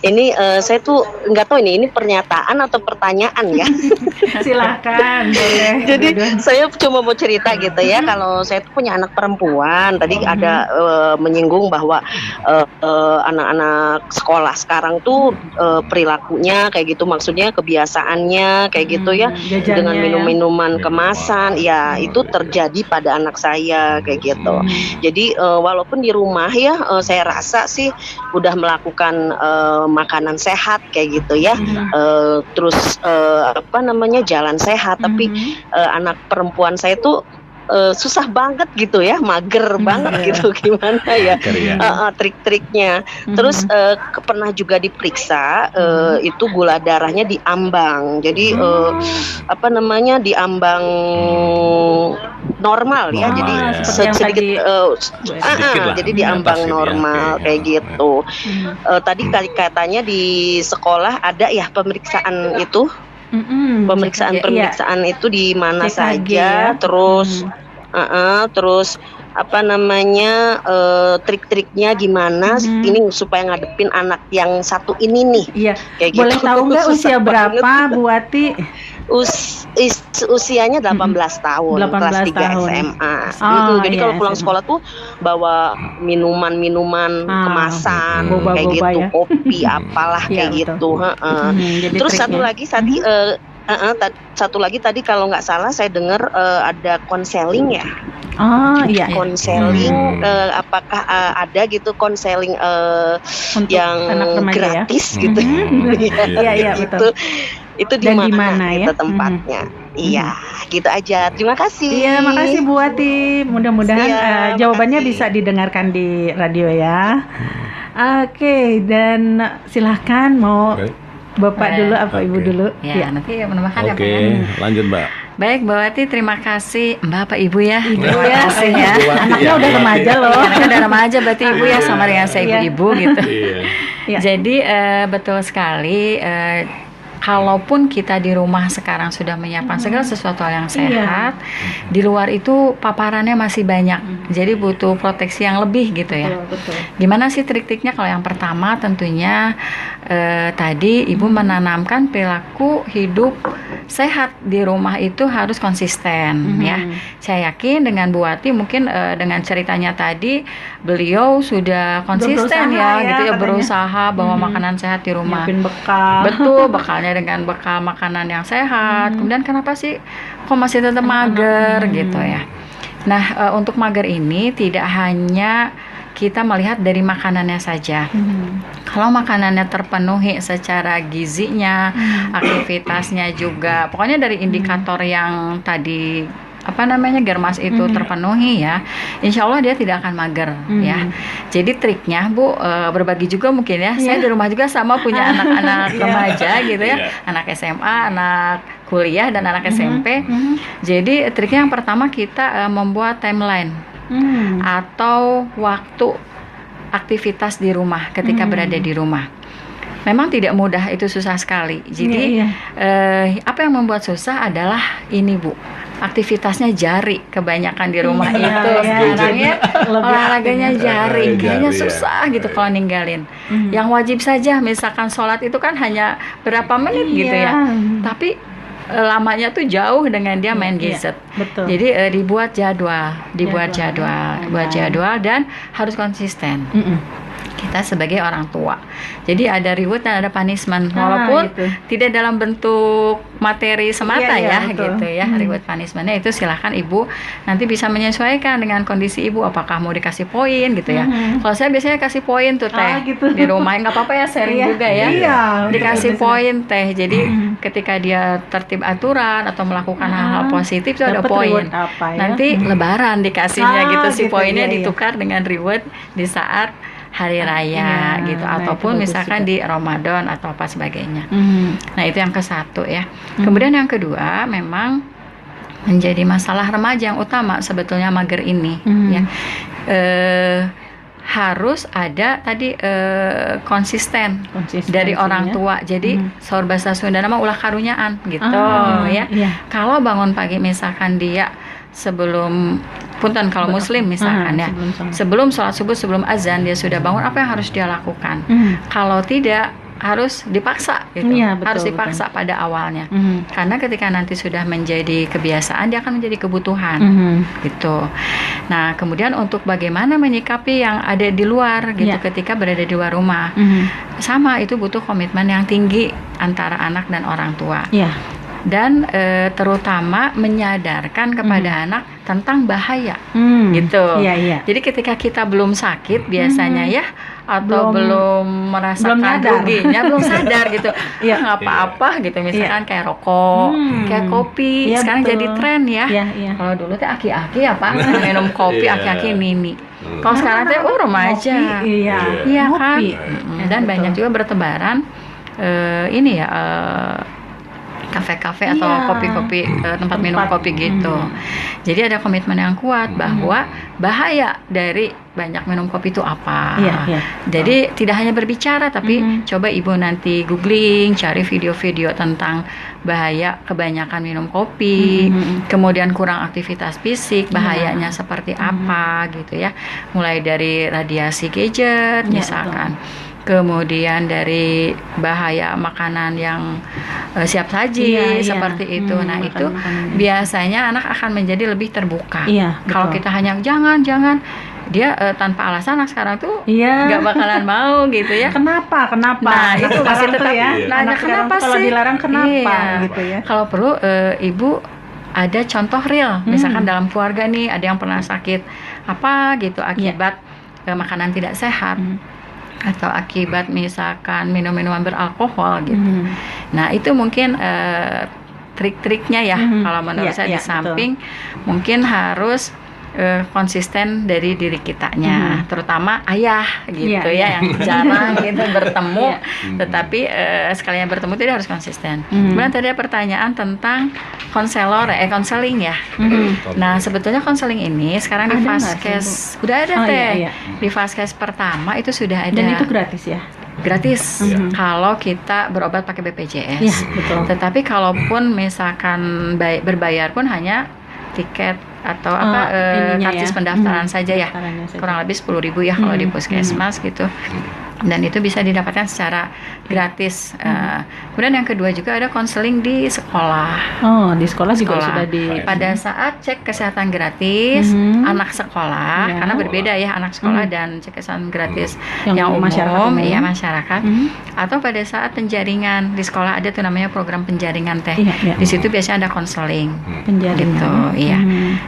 ini saya tuh nggak tahu ini pernyataan atau pertanyaan ya. Silahkan boleh. Jadi saya cuma mau cerita gitu ya, kalau saya tuh punya anak perempuan. Tadi ada menyinggung bahwa anak-anak sekolah sekarang tuh perilakunya kayak gitu, maksudnya kebiasaannya kayak gitu ya, dengan minum-minuman kemasan ya, itu terjadi pada anak saya kayak gitu. Jadi walaupun di rumah ya, saya rasa sih udah melakukan makanan sehat kayak gitu ya. Terus jalan sehat. Tapi anak perempuan saya tuh susah banget gitu ya, mager banget gitu, gimana ya trik-triknya. Terus pernah juga diperiksa, itu gula darahnya diambang, jadi diambang normal ya, jadi sedikit jadi diambang normal kayak gitu. Tadi katanya di sekolah ada ya pemeriksaan itu. Pemeriksaan itu di mana CKG, saja, ya? terus trik-triknya gimana ini supaya ngadepin anak yang satu ini nih. Iya. Kayak Boleh gitu. tahu nggak usia berapa Bu Wati? Usianya 18 tahun, 18 kelas 3 tahun. SMA. Jadi iya, kalau pulang SMA. sekolah tuh bawa minuman kemasan boba-boba kayak gitu, ya. kopi apalah Iya, kayak betul. gitu. Jadi Terus triknya. satu lagi tadi kalau nggak salah saya dengar ada konseling ya. Iya. Konseling, apakah ada gitu konseling Untuk yang anak remaja ya? gratis gitu? Iya, betul. Itu di Dan di mana mana ya? gitu tempatnya? Iya, gitu aja. Terima kasih. Iya, makasih Bu Wati. Mudah-mudahan Iya, jawabannya makasih. bisa didengarkan di radio ya. Oke, dan silahkan mau Bapak dulu apa Ibu dulu? Ya, nanti menambahkan ya, Pak. Oke, lanjut Mbak. Baik, Mbak Wati, terima kasih. Mbak apa Ibu ya? Ibu ya, kasih ya. anaknya udah remaja loh. Iya, anaknya udah remaja, berarti Ibu ya, sama dengan saya ibu-ibu gitu. Iya. Iya. Jadi betul sekali. Kalaupun kita di rumah sekarang sudah menyiapkan segala sesuatu hal yang sehat, di luar itu paparannya masih banyak. Jadi butuh proteksi yang lebih gitu ya. Betul. Gimana sih trik-triknya? Kalau yang pertama tentunya tadi Ibu menanamkan perilaku hidup sehat di rumah itu harus konsisten ya. Saya yakin dengan Bu Wati mungkin dengan ceritanya tadi beliau sudah konsisten Berusaha ya, gitu ya, katanya. berusaha bawa makanan sehat di rumah. Nyiapin bekal. Betul, bekalnya dengan bekal makanan yang sehat. Kemudian kenapa sih kok masih tetap mager gitu ya? Nah, untuk mager ini tidak hanya kita melihat dari makanannya saja. Kalau makanannya terpenuhi secara gizinya, aktivitasnya juga, pokoknya dari indikator yang tadi Germas itu terpenuhi ya, insya Allah dia tidak akan mager ya. Jadi triknya Bu, berbagi juga mungkin ya. Saya di rumah juga sama punya anak-anak remaja gitu ya, anak SMA, anak kuliah dan anak SMP. Jadi triknya yang pertama kita membuat timeline atau waktu aktivitas di rumah ketika berada di rumah. Memang tidak mudah, itu susah sekali. Jadi apa yang membuat susah adalah ini Bu, aktivitasnya jari kebanyakan di rumah itu. Sekarang ya olahraganya jari, kayaknya susah gitu kalau ninggalin. Yang wajib saja, misalkan sholat itu kan hanya berapa menit gitu ya. Tapi lamanya tuh jauh dengan dia main gadget. Betul. Jadi dibuat jadwal, buat jadwal dan harus konsisten. Kita sebagai orang tua. Jadi ada reward dan ada punishment, walaupun tidak dalam bentuk materi semata betul. gitu ya. Reward punishmentnya itu silahkan Ibu nanti bisa menyesuaikan dengan kondisi Ibu, apakah mau dikasih poin gitu ya. Kalau saya biasanya kasih poin tuh Teh gitu. di rumah, nggak apa-apa ya, sharing juga ya. Dikasih poin Teh. Jadi ketika dia tertib aturan atau melakukan hal-hal positif itu ada Dapat poin. reward apa ya? Nanti Lebaran dikasihnya gitu, si gitu, poinnya iya. ditukar dengan reward di saat hari raya gitu, nah, ataupun itu bagus misalkan juga. di Ramadan atau apa sebagainya. Nah itu yang ke-1 ya. Kemudian yang kedua, memang menjadi masalah remaja yang utama sebetulnya mager ini ya. Harus ada tadi konsisten dari orang tua. Jadi saur bahasa Sunda nama ulah karunyaan gitu ya. Kalau bangun pagi misalkan dia sebelum punten kalau muslim misalkan ya, sebelum sholat subuh, sebelum azan dia sudah bangun, apa yang harus dia lakukan? Kalau tidak, harus dipaksa gitu. Harus dipaksa pada awalnya. Karena ketika nanti sudah menjadi kebiasaan, dia akan menjadi kebutuhan gitu. Nah, kemudian untuk bagaimana menyikapi yang ada di luar gitu ketika berada di luar rumah. Sama, itu butuh komitmen yang tinggi antara anak dan orang tua. dan terutama menyadarkan kepada anak tentang bahaya gitu. Jadi ketika kita belum sakit biasanya ya, atau belum merasakan ruginya, belum sadar gitu, nggak apa-apa gitu, misalkan kayak rokok, kayak kopi, sekarang jadi tren ya. Kalau dulu tuh aki-aki apa minum kopi, aki-aki nini. Kalau sekarang tuh remaja, iya kan, dan banyak juga bertebaran ini ya, kafe-kafe atau kopi-kopi, tempat minum kopi gitu. Jadi ada komitmen yang kuat bahwa bahaya dari banyak minum kopi itu apa. Jadi tidak hanya berbicara, tapi coba ibu nanti googling, cari video-video tentang bahaya kebanyakan minum kopi, kemudian kurang aktivitas fisik, bahayanya seperti apa gitu ya. Mulai dari radiasi gadget misalkan. Kemudian dari bahaya makanan yang siap saji seperti itu. Nah, itu biasanya anak akan menjadi lebih terbuka. Kalau kita hanya jangan, dia tanpa alasan anak sekarang tuh nggak bakalan mau gitu ya. Kenapa? Nah, itu masih tetap nanya kenapa sih? Kalau dilarang kenapa gitu ya. Kalau perlu ibu ada contoh real, misalkan dalam keluarga nih ada yang pernah sakit apa gitu akibat makanan tidak sehat. Atau akibat misalkan minum-minuman beralkohol gitu. Nah, itu mungkin trik-triknya ya kalau menurut saya, di samping mungkin harus konsisten dari diri kitanya, terutama ayah gitu ya, yang jarang gitu bertemu, tetapi sekalian bertemu tidak harus konsisten. Kemudian tadi ada pertanyaan tentang konseling ya. Nah, sebetulnya konseling ini sekarang di Vaskes udah ada di Vaskes pertama itu sudah ada. Dan itu gratis ya? Gratis kalau kita berobat pakai BPJS. Betul. Tetapi kalaupun misalkan berbayar pun hanya tiket atau karcis pendaftaran saja ya, kurang lebih 10.000 ya kalau di puskesmas gitu, dan itu bisa didapatkan secara gratis. Kemudian yang kedua juga ada konseling di sekolah. Di sekolah juga sudah pada saat cek kesehatan gratis anak sekolah, karena berbeda ya anak sekolah dan cek kesehatan gratis yang umum masyarakat. Atau pada saat penjaringan di sekolah ada tuh namanya program penjaringan teh. Di situ biasanya ada konseling gitu,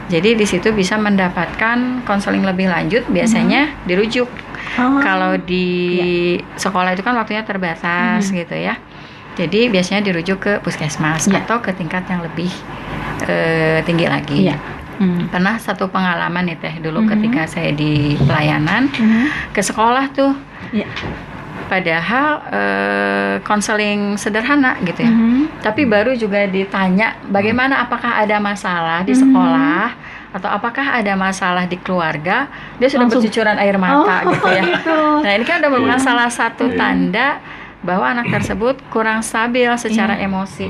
Jadi di situ bisa mendapatkan konseling lebih lanjut, biasanya dirujuk. Kalau di sekolah itu kan waktunya terbatas gitu ya. Jadi biasanya dirujuk ke puskesmas atau ke tingkat yang lebih tinggi lagi. Pernah satu pengalaman nih Teh dulu ketika saya di pelayanan ke sekolah tuh. Padahal konseling sederhana gitu ya. Tapi baru juga ditanya bagaimana, apakah ada masalah di sekolah atau apakah ada masalah di keluarga, dia sudah bercucuran air mata gitu ya. Nah, ini kan udah merupakan salah satu tanda bahwa anak tersebut kurang stabil secara emosi.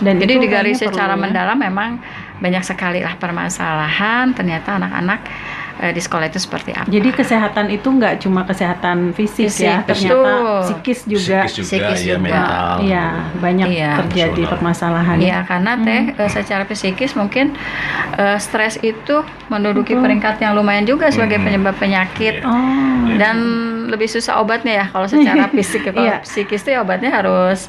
Dan jadi digali secara mendalam, memang banyak sekali lah permasalahan ternyata anak-anak di sekolah itu seperti apa. Jadi kesehatan itu nggak cuma kesehatan fisik ya, ternyata psikis juga mental. Banyak terjadi permasalahan. Karena secara psikis mungkin stres itu menduduki peringkat yang lumayan juga sebagai penyebab penyakit. Dan lebih susah obatnya ya kalau secara fisik. Kalau psikis itu obatnya harus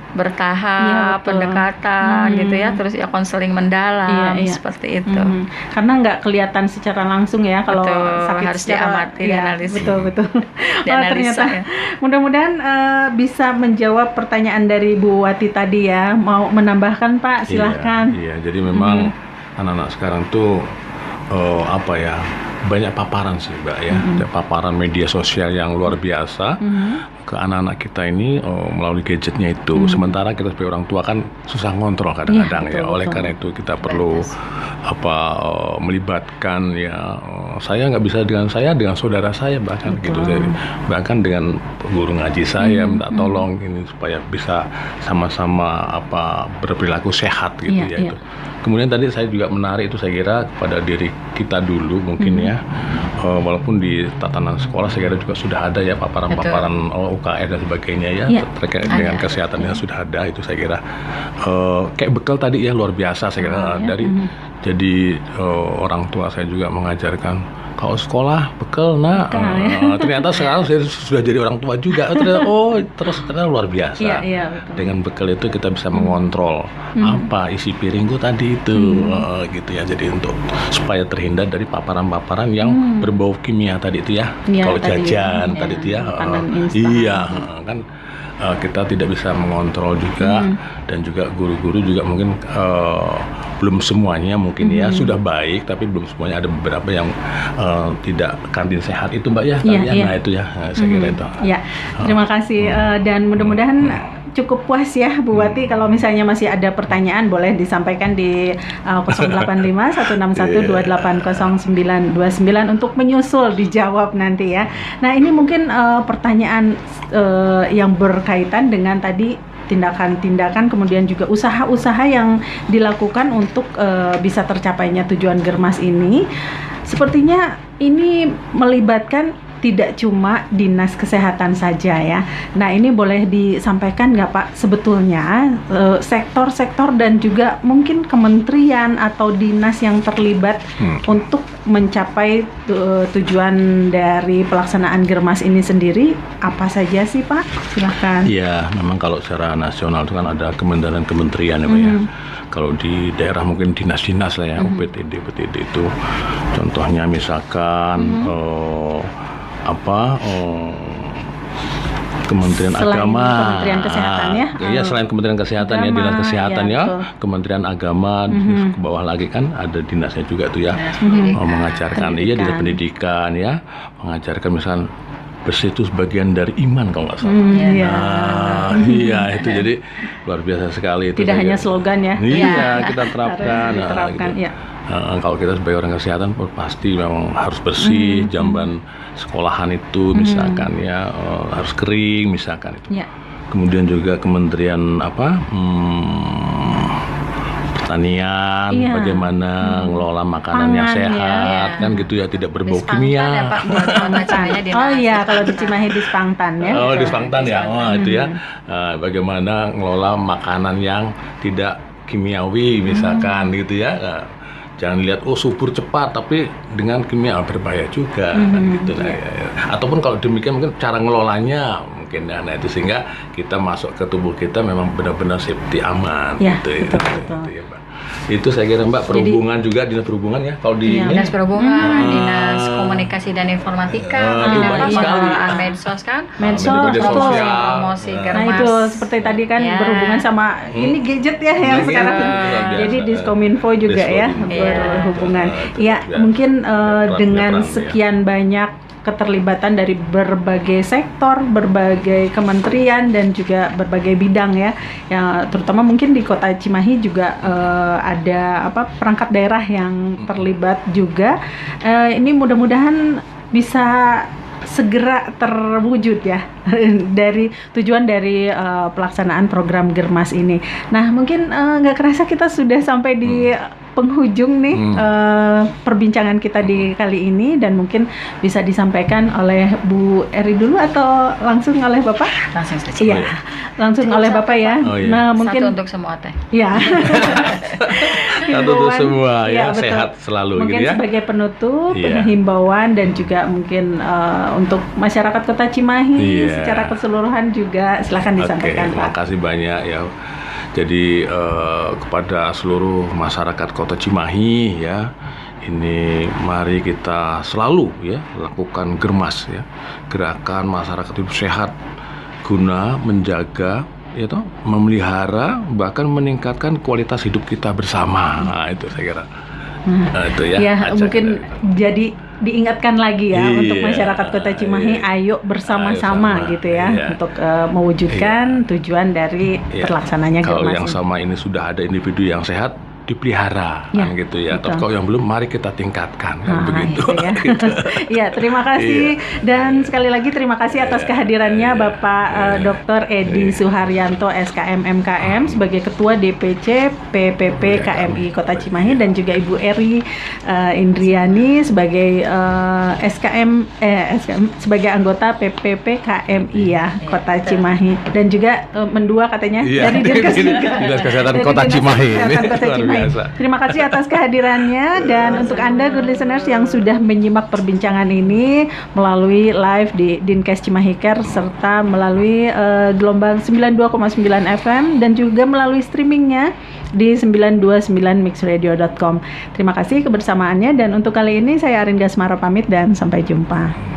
bertahap, pendekatan gitu ya, terus ya konseling mendalam seperti itu. Karena nggak kelihatan secara langsung ya kalau sakit, harus diamati, dianalisis. Betul. Ternyata mudah-mudahan bisa menjawab pertanyaan dari Bu Wati tadi ya. Mau menambahkan Pak, silahkan. Jadi memang anak-anak sekarang tuh banyak paparan sih Mbak ya, paparan media sosial yang luar biasa ke anak-anak kita ini melalui gadgetnya itu. Sementara kita sebagai orang tua kan susah ngontrol kadang-kadang Oleh karena itu kita perlu melibatkan saya nggak bisa dengan saudara saya bahkan gitu, bahkan dengan guru ngaji saya minta tolong ini supaya bisa sama-sama berperilaku sehat gitu ya. Kemudian tadi saya juga menarik itu, saya kira kepada diri kita dulu mungkin ya, walaupun di tatanan sekolah saya kira juga sudah ada ya paparan-paparan UKR dan sebagainya ya, terkait dengan kesehatan yang sudah ada, itu saya kira kayak bekal tadi ya luar biasa saya kira. Jadi orang tua saya juga mengajarkan kalau sekolah bekal nak. Ternyata sekarang saya sudah jadi orang tua juga. Ternyata luar biasa. Iya, betul. Dengan bekal itu kita bisa mengontrol apa isi piringku tadi itu, gitu ya. Jadi untuk supaya terhindar dari paparan-paparan yang berbau kimia tadi itu ya. Kalau jajan tadi itu ya, iya kan. Kita tidak bisa mengontrol juga, dan juga guru-guru juga mungkin belum semuanya mungkin ya sudah baik, tapi belum semuanya, ada beberapa yang tidak kantin sehat itu Mbak ya. Nah itu ya, saya kira itu. Ya, terima kasih dan mudah-mudahan cukup puas ya Bu Wati. Kalau misalnya masih ada pertanyaan boleh disampaikan di 085-161-280929 untuk menyusul dijawab nanti ya. Nah ini mungkin pertanyaan yang berkaitan dengan tadi tindakan-tindakan, kemudian juga usaha-usaha yang dilakukan untuk bisa tercapainya tujuan Germas ini. Sepertinya ini melibatkan tidak cuma dinas kesehatan saja ya. Nah ini boleh disampaikan nggak Pak, sebetulnya sektor-sektor dan juga mungkin kementerian atau dinas yang terlibat untuk mencapai tujuan dari pelaksanaan Germas ini sendiri apa saja sih Pak? Silahkan. Iya, memang kalau secara nasional itu kan ada kementerian ya Pak ya. Kalau di daerah mungkin dinas-dinas lah ya, UPTD itu. Contohnya misalkan Kementerian selain Agama, Kementerian Kesehatan ya? Iya, selain Kementerian Kesehatan ya, Dinas Kesehatan ya, Kementerian Agama, ke bawah lagi kan ada dinasnya juga tuh ya, mengajarkan, iya Dinas Pendidikan ya, mengajarkan misalkan bersih itu sebagian dari iman kalau nggak salah. Iya itu jadi luar biasa sekali itu. Tidak hanya slogan ya? Iya, kita terapkan. Gitu. Kalau kita sebagai orang kesehatan pasti memang harus bersih, jamban sekolahan itu misalkan ya harus kering misalkan itu. Kemudian juga Kementerian Pertanian, bagaimana ngelola makanan yang sehat kan gitu ya, tidak berbau kimia. Oh iya, kalau di Cimahi di Spangtan ya. Oh di Spangtan ya, itu ya. Bagaimana ngelola makanan yang tidak kimiawi misalkan gitu ya. Jangan lihat subur cepat tapi dengan kimia berbahaya juga kan gitu lah ya. Ataupun kalau demikian mungkin cara ngelolanya mungkin ya. Nah itu sehingga kita masuk ke tubuh kita memang benar-benar safety aman gitu ya. Betul. Ya, Mbak. Itu saya kira Mbak, perhubungan juga, Dinas Perhubungan ya. Kalau di Dinas Perhubungan, Dinas Komunikasi dan Informatika, banyak sekali. Medsos kan? Medsos, promosi Germas. Nah itu seperti tadi kan berhubungan sama ini gadget ya yang sekarang. Jadi Diskominfo juga ya berhubungan. Ya mungkin dengan sekian banyak keterlibatan dari berbagai sektor, berbagai kementerian dan juga berbagai bidang ya. Yang terutama mungkin di Kota Cimahi juga ada perangkat daerah yang terlibat juga. Ini mudah-mudahan bisa segera terwujud ya dari tujuan dari pelaksanaan program Germas ini. Nah mungkin nggak kerasa kita sudah sampai di penghujung nih perbincangan kita di kali ini, dan mungkin bisa disampaikan oleh Bu Eri dulu atau langsung oleh Bapak? Langsung saja. Iya, langsung oleh Bapak ya. Nah mungkin satu untuk semua teh. Ya. Satu untuk semua ya, sehat selalu mungkin gitu ya. Sebagai penutup, himbauan dan juga mungkin untuk masyarakat Kota Cimahi secara keseluruhan juga silakan disampaikan Pak. Terima kasih banyak ya. Jadi kepada seluruh masyarakat Kota Cimahi ya, ini mari kita selalu ya lakukan Germas ya, gerakan masyarakat hidup sehat guna menjaga itu, memelihara bahkan meningkatkan kualitas hidup kita bersama. Nah, itu saya kira. Itu ya. Ya mungkin jadi diingatkan lagi ya untuk masyarakat Kota Cimahi, ayo bersama-sama gitu ya untuk mewujudkan tujuan dari terlaksananya Germas. Kalau yang sama ini sudah ada individu yang sehat, dipelihara kan gitu ya. Tapi kalau yang belum, mari kita tingkatkan kan begitu. Ya. Ya, terima kasih dan sekali lagi terima kasih atas kehadirannya Bapak Dr. Edi Suharyanto SKM MKM sebagai Ketua DPC PPP KMI Kota Cimahi, dan juga Ibu Eri Indriani sebagai SKM sebagai anggota PPP KMI ya Kota Cimahi, dan juga mendua katanya dari Dinas Kesehatan Kota Cimahi. Baik, biasa. terima kasih atas kehadirannya dan untuk Anda good listeners yang sudah menyimak perbincangan ini melalui live di Dinkes Cimahi Care serta melalui gelombang 92,9 FM dan juga melalui streamingnya di 929mixradio.com. Terima kasih kebersamaannya dan untuk kali ini saya Arin Gasmara pamit dan sampai jumpa.